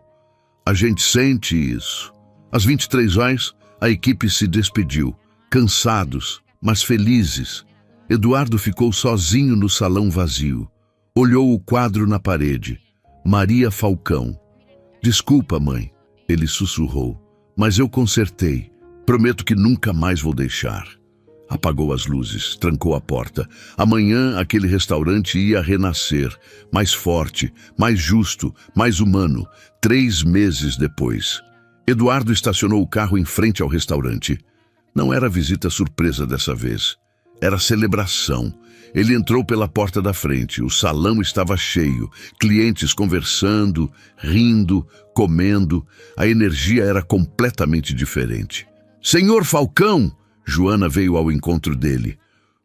A gente sente isso. Às 23 horas, a equipe se despediu, cansados, mas felizes. Eduardo ficou sozinho no salão vazio. Olhou o quadro na parede. Maria Falcão. Desculpa, mãe, ele sussurrou, mas eu consertei. Prometo que nunca mais vou deixar. Apagou as luzes, trancou a porta. Amanhã aquele restaurante ia renascer, mais forte, mais justo, mais humano. 3 meses depois. Eduardo estacionou o carro em frente ao restaurante. Não era visita surpresa dessa vez. Era celebração. Ele entrou pela porta da frente. O salão estava cheio. Clientes conversando, rindo, comendo. A energia era completamente diferente. Senhor Falcão! Joana veio ao encontro dele.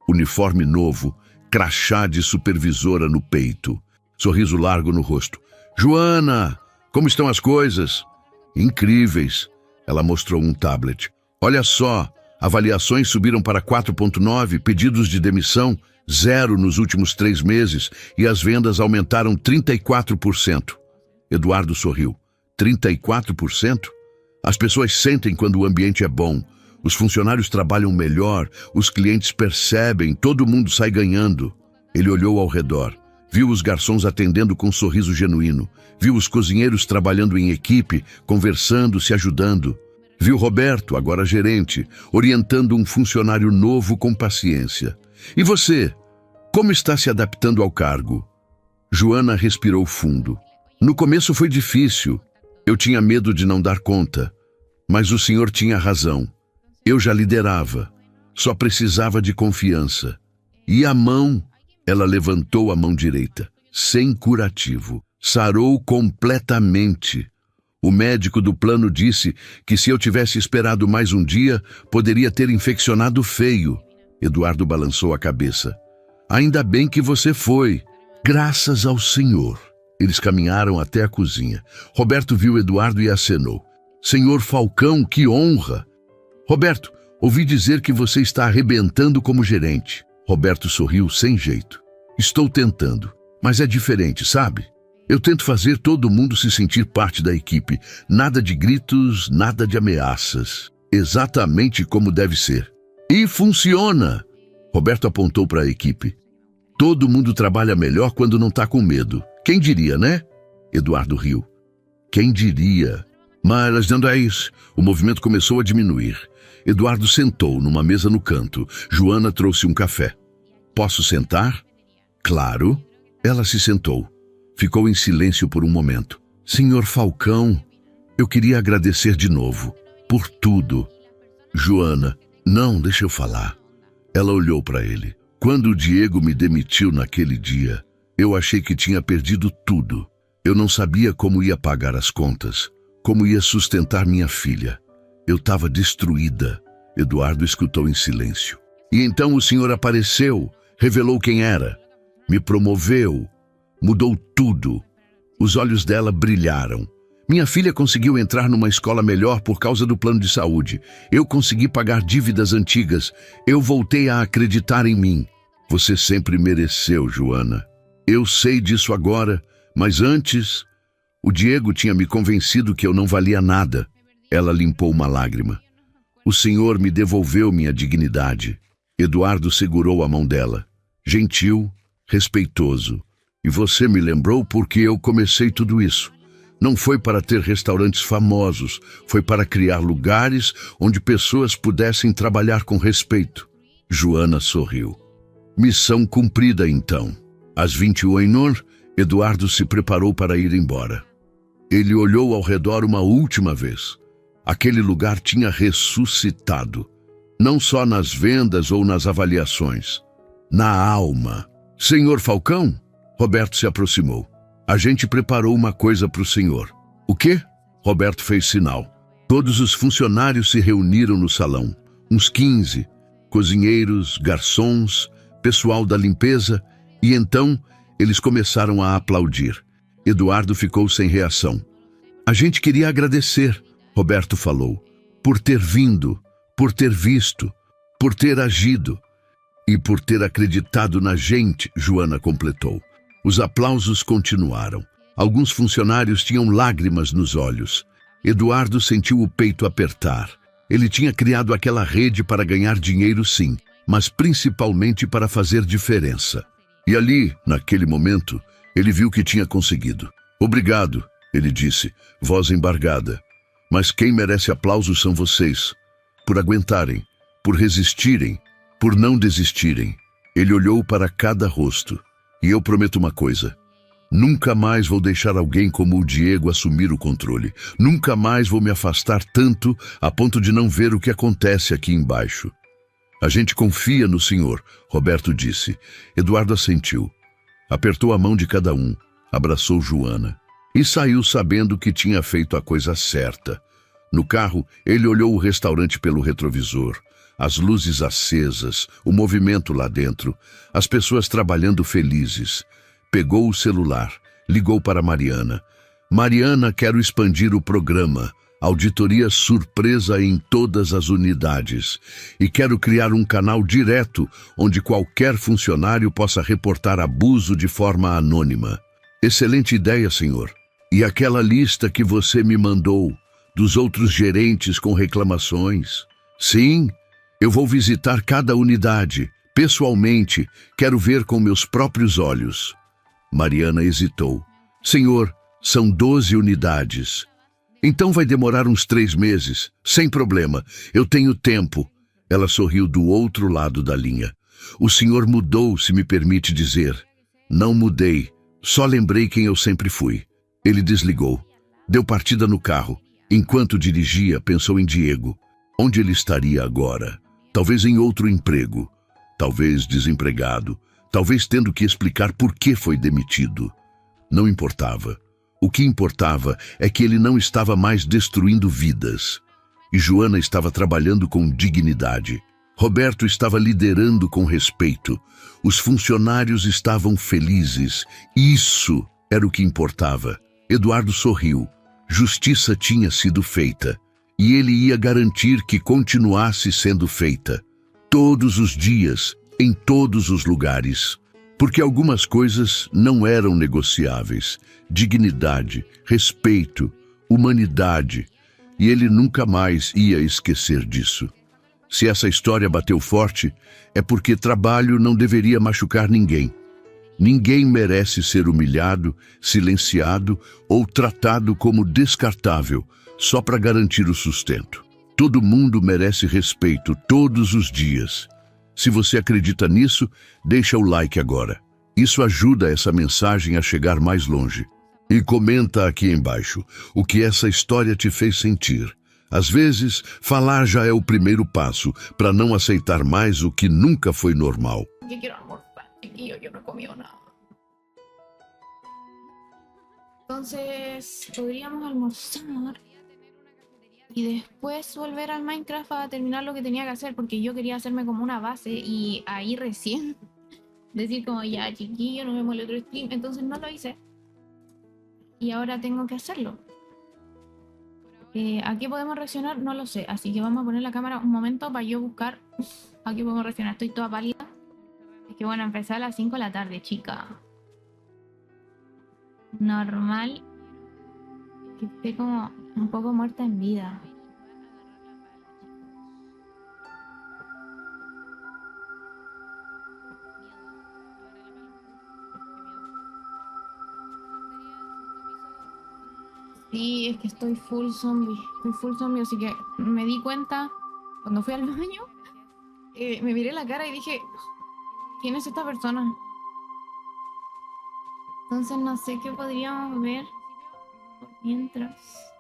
Uniforme novo, crachá de supervisora no peito. Sorriso largo no rosto. Joana, como estão as coisas? Incríveis. Ela mostrou um tablet. Olha só, avaliações subiram para 4,9, pedidos de demissão 0 nos últimos 3 meses e as vendas aumentaram 34%. Eduardo sorriu. 34%? As pessoas sentem quando o ambiente é bom. Os funcionários trabalham melhor, os clientes percebem, todo mundo sai ganhando. Ele olhou ao redor. Viu os garçons atendendo com um sorriso genuíno. Viu os cozinheiros trabalhando em equipe, conversando, se ajudando. Viu Roberto, agora gerente, orientando um funcionário novo com paciência. E você? Como está se adaptando ao cargo? Joana respirou fundo. No começo foi difícil. Eu tinha medo de não dar conta. Mas o senhor tinha razão. Eu já liderava. Só precisava de confiança. E a mão? Ela levantou a mão direita, sem curativo. Sarou completamente. O médico do plano disse que se eu tivesse esperado mais um dia, poderia ter infeccionado feio. Eduardo balançou a cabeça. Ainda bem que você foi. Graças ao Senhor. Eles caminharam até a cozinha. Roberto viu Eduardo e acenou. Senhor Falcão, que honra! Roberto, ouvi dizer que você está arrebentando como gerente. Roberto sorriu sem jeito. Estou tentando, mas é diferente, sabe? Eu tento fazer todo mundo se sentir parte da equipe. Nada de gritos, nada de ameaças. Exatamente como deve ser. E funciona! Roberto apontou para a equipe. Todo mundo trabalha melhor quando não está com medo. Quem diria, né? Eduardo riu. Quem diria? Mas não é isso. O movimento começou a diminuir. Eduardo sentou numa mesa no canto. Joana trouxe um café. Posso sentar? Claro. Ela se sentou. Ficou em silêncio por um momento. Senhor Falcão, eu queria agradecer de novo. Por tudo. Joana, não, deixa eu falar. Ela olhou para ele. Quando o Diego me demitiu naquele dia, eu achei que tinha perdido tudo. Eu não sabia como ia pagar as contas, como ia sustentar minha filha. Eu estava destruída. Eduardo escutou em silêncio. E então o senhor apareceu, revelou quem era. Me promoveu, mudou tudo. Os olhos dela brilharam. Minha filha conseguiu entrar numa escola melhor por causa do plano de saúde. Eu consegui pagar dívidas antigas. Eu voltei a acreditar em mim. Você sempre mereceu, Joana. Eu sei disso agora, mas antes, o Diego tinha me convencido que eu não valia nada. Ela limpou uma lágrima. O senhor me devolveu minha dignidade. Eduardo segurou a mão dela. Gentil, respeitoso. E você me lembrou porque eu comecei tudo isso. Não foi para ter restaurantes famosos, foi para criar lugares onde pessoas pudessem trabalhar com respeito. Joana sorriu. Missão cumprida, então. Às 21h, Eduardo se preparou para ir embora. Ele olhou ao redor uma última vez. Aquele lugar tinha ressuscitado, não só nas vendas ou nas avaliações, na alma. Senhor Falcão? Roberto se aproximou. A gente preparou uma coisa para o senhor. O quê? Roberto fez sinal. Todos os funcionários se reuniram no salão. Uns 15, cozinheiros, garçons, pessoal da limpeza, e então eles começaram a aplaudir. Eduardo ficou sem reação. A gente queria agradecer, Roberto falou, por ter vindo, por ter visto, por ter agido e por ter acreditado na gente, Joana completou. Os aplausos continuaram. Alguns funcionários tinham lágrimas nos olhos. Eduardo sentiu o peito apertar. Ele tinha criado aquela rede para ganhar dinheiro, sim, mas principalmente para fazer diferença. E ali, naquele momento, ele viu que tinha conseguido. Obrigado, ele disse, voz embargada. Mas quem merece aplausos são vocês, por aguentarem, por resistirem, por não desistirem. Ele olhou para cada rosto. E eu prometo uma coisa. Nunca mais vou deixar alguém como o Diego assumir o controle. Nunca mais vou me afastar tanto a ponto de não ver o que acontece aqui embaixo. A gente confia no senhor, Roberto disse. Eduardo assentiu. Apertou a mão de cada um, abraçou Joana e saiu sabendo que tinha feito a coisa certa. No carro, ele olhou o restaurante pelo retrovisor. As luzes acesas, o movimento lá dentro, as pessoas trabalhando felizes. Pegou o celular, ligou para Mariana. Mariana, quero expandir o programa. Auditoria surpresa em todas as unidades. E quero criar um canal direto onde qualquer funcionário possa reportar abuso de forma anônima. Excelente ideia, senhor. E aquela lista que você me mandou, dos outros gerentes com reclamações? Sim. Eu vou visitar cada unidade, pessoalmente, quero ver com meus próprios olhos. Mariana hesitou. Senhor, são 12 unidades. Então vai demorar uns 3 meses, sem problema, eu tenho tempo. Ela sorriu do outro lado da linha. O senhor mudou, se me permite dizer. Não mudei, só lembrei quem eu sempre fui. Ele desligou, deu partida no carro. Enquanto dirigia, pensou em Diego. Onde ele estaria agora? Talvez em outro emprego, talvez desempregado, talvez tendo que explicar por que foi demitido. Não importava. O que importava é que ele não estava mais destruindo vidas. E Joana estava trabalhando com dignidade. Roberto estava liderando com respeito. Os funcionários estavam felizes. Isso era o que importava. Eduardo sorriu. Justiça tinha sido feita. E ele ia garantir que continuasse sendo feita. Todos os dias, em todos os lugares. Porque algumas coisas não eram negociáveis. Dignidade, respeito, humanidade. E ele nunca mais ia esquecer disso. Se essa história bateu forte, é porque trabalho não deveria machucar ninguém. Ninguém merece ser humilhado, silenciado ou tratado como descartável, só para garantir o sustento. Todo mundo merece respeito todos os dias. Se você acredita nisso, deixa o like agora. Isso ajuda essa mensagem a chegar mais longe. E comenta aqui embaixo o que essa história te fez sentir. Às vezes, falar já é o primeiro passo para não aceitar mais o que nunca foi normal. Yo quiero almorzar, chiquillo, yo no he comido nada. Entonces, podríamos almorzar y después volver al Minecraft para terminar lo que tenía que hacer, porque yo quería hacerme como una base y ahí recién decir como ya chiquillo, no vemos el otro stream, entonces no lo hice y ahora tengo que hacerlo. ¿A qué podemos reaccionar? No lo sé, así que vamos a poner la cámara un momento para yo buscar a qué podemos reaccionar. Estoy toda pálida. Es que bueno, empecé a las 5 de la tarde, chica. Normal que esté como un poco muerta en vida. Sí, es que estoy full zombie, así que me di cuenta cuando fui al baño, me miré la cara y dije, ¿quién es esta persona? Entonces no sé qué podríamos ver, Mientras...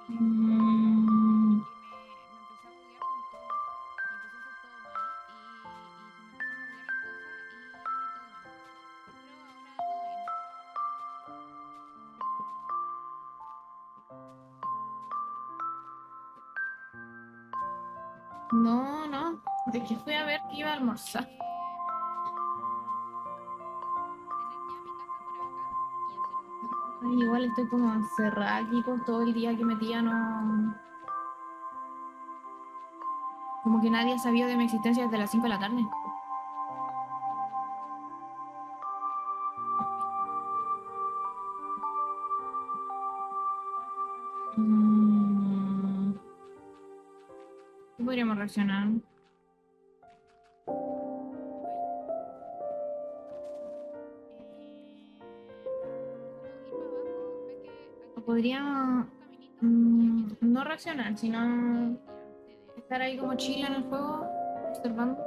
Horrible. mm, no, no. De que fui a ver que iba a almorzar. Ay, igual estoy como encerrada aquí por todo el día que metía, no... Como que nadie ha sabido de mi existencia desde las 5 de la tarde. Mm, ¿Qué podríamos reaccionar? O podría no reaccionar, sino estar ahí como chile en el juego, observando.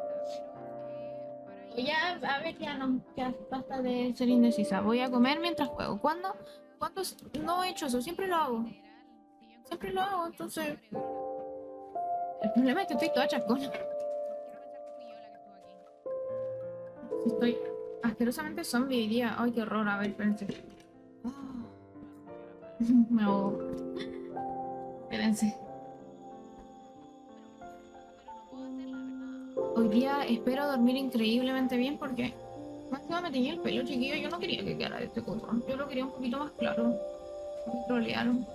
O ya, a ver, ya no, ya basta de ser indecisa. Voy a comer mientras juego. ¿Cuándo? ¿Cuándo no he hecho eso? Siempre lo hago. Siempre lo hago, entonces. El problema es que estoy toda chascona. Estoy asquerosamente zombie hoy día. Ay, qué horror. A ver, espérense. Me ahogo. Espérense. Hoy día espero dormir increíblemente bien porque más que nada me teñí el pelo, chiquillo. Yo no quería que quedara de este color. Yo lo quería un poquito más claro. Me trolearon.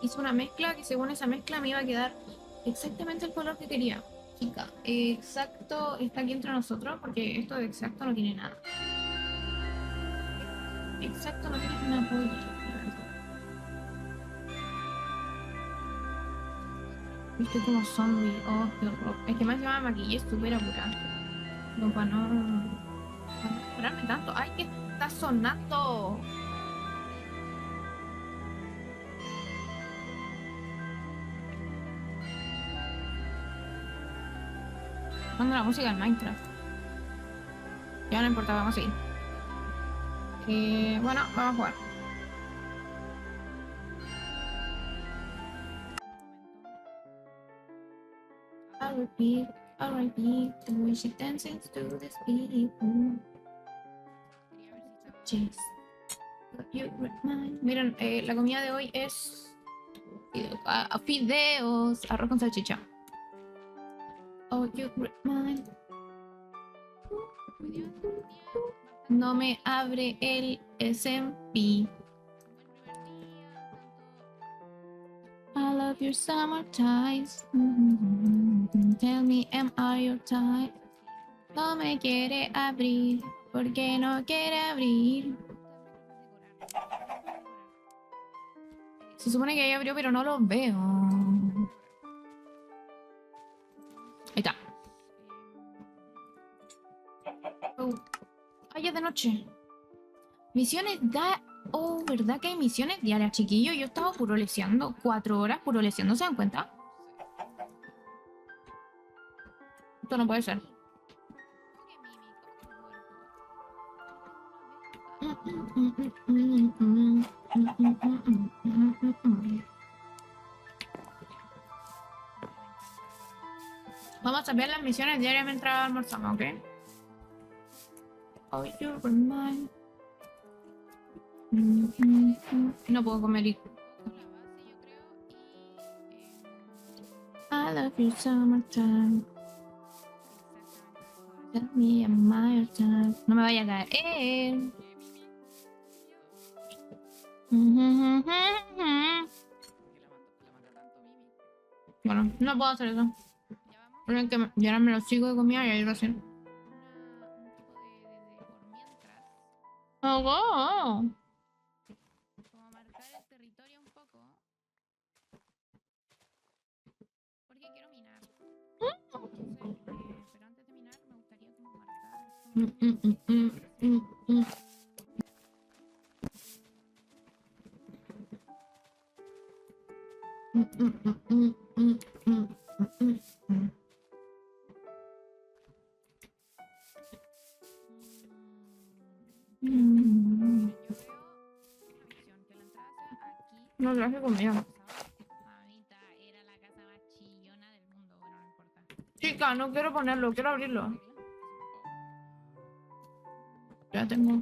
Hice una mezcla que según esa mezcla me iba a quedar exactamente el color que quería. Chica, exacto está aquí entre nosotros porque esto de exacto no tiene nada. Exacto no tiene una polla. Estoy como zombie. Oh, qué horror. Es que más encima me maquillé súper apurada. No, para no demorarme tanto. ¡Ay, qué está sonando! Cuando la música en Minecraft. Ya no importa, vamos a seguir. Bueno, vamos a jugar. I repeat, the way she dances to this beat. Jeez. You remind- Miren, la comida de hoy es fideos, arroz con salchicha. Oh, you remind. No me abre el SMP. I love your summer ties. Tell me, am I your type? No me quiere abrir, porque no quiere abrir. Se supone que ya abrió, pero no lo veo. Ahí está. Oh. Ay, ya es de noche. Misiones da... Oh, ¿verdad que hay misiones diarias, chiquillo? Yo estaba puroleseando 4 horas, puroleseando, ¿se dan cuenta? Esto no puede ser. Vamos a ver las misiones diarias mientras almorzamos, ¿ok? Oh, you remind. No puedo comer y... I love you summertime. Tell me am I your time. No me vaya a caer. Bueno, no puedo hacer eso. Tienen que llenarme los hocico de comida y ahí recién. Oh, Como marcar el territorio un poco. Porque quiero minar. Entonces, pero antes de minar me gustaría como marcar. Yo veo No traje comida. Mamita, era la casa más chillona del mundo. Bueno, no importa. Chica, no quiero ponerlo, quiero abrirlo. Ya tengo.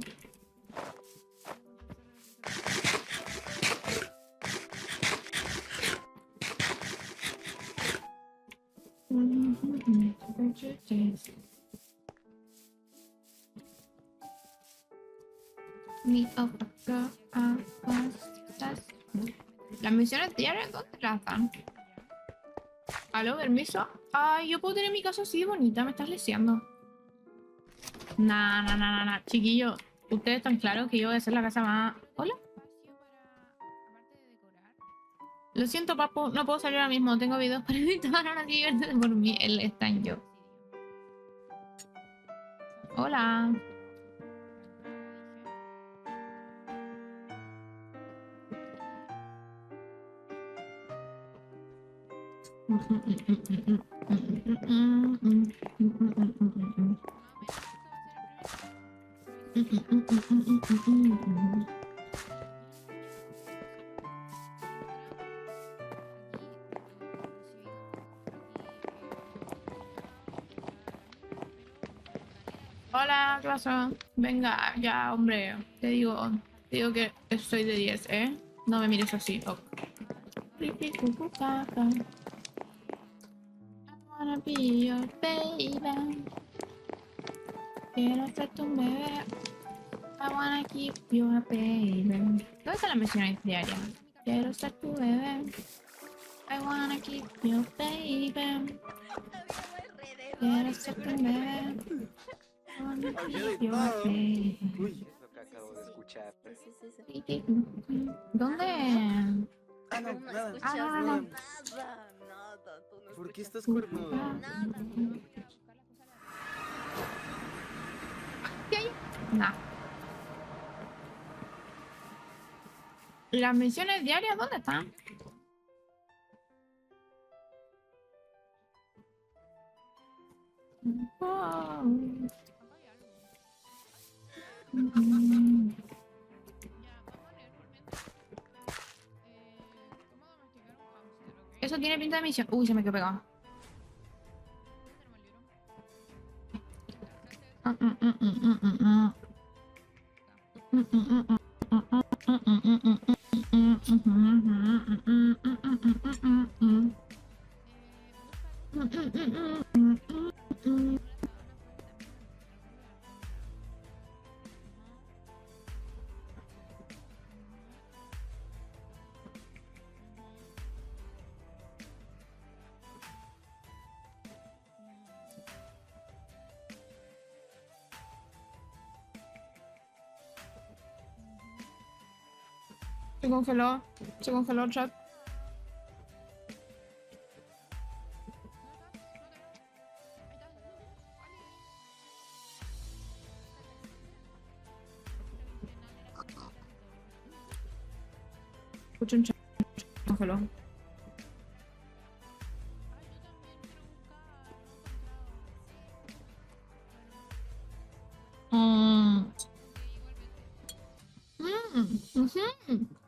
Las misiones diarias, ¿dónde las dan? ¿Aló, permiso? Ay, yo puedo tener mi casa así de bonita, me estás leseando. Nah. Chiquillo, ustedes están claros que yo voy a hacer la casa más. ¿Hola? Lo siento, papu, no puedo salir ahora mismo. Tengo videos para editar, ahora sí, verte por mí. Él está en yo. Hola. Hola, ¿qué pasó? Venga, ya, hombre. Te digo que soy de 10, ¿eh? No me mires así. Oh. I wanna be your baby. Quiero ser tu bebé. I wanna keep you a baby. ¿Dónde está la misión diaria? Quiero ser tu bebé. I wanna keep you baby. Quiero ser tu bebé. I wanna keep you a baby. Uy, es lo que acabo de escuchar. ¿Dónde? Ah, no, No nada. escuchas no. nada, nada, tú no ¿Por qué escuchas estás cuernudo? nada. ¿Qué hay? Nah. ¿Las misiones diarias dónde están? Oh. Eso tiene pinta de misión. Uy, se me quedó pegado. Se congeló el chat. Escucho un chat. Se congeló. Ujú.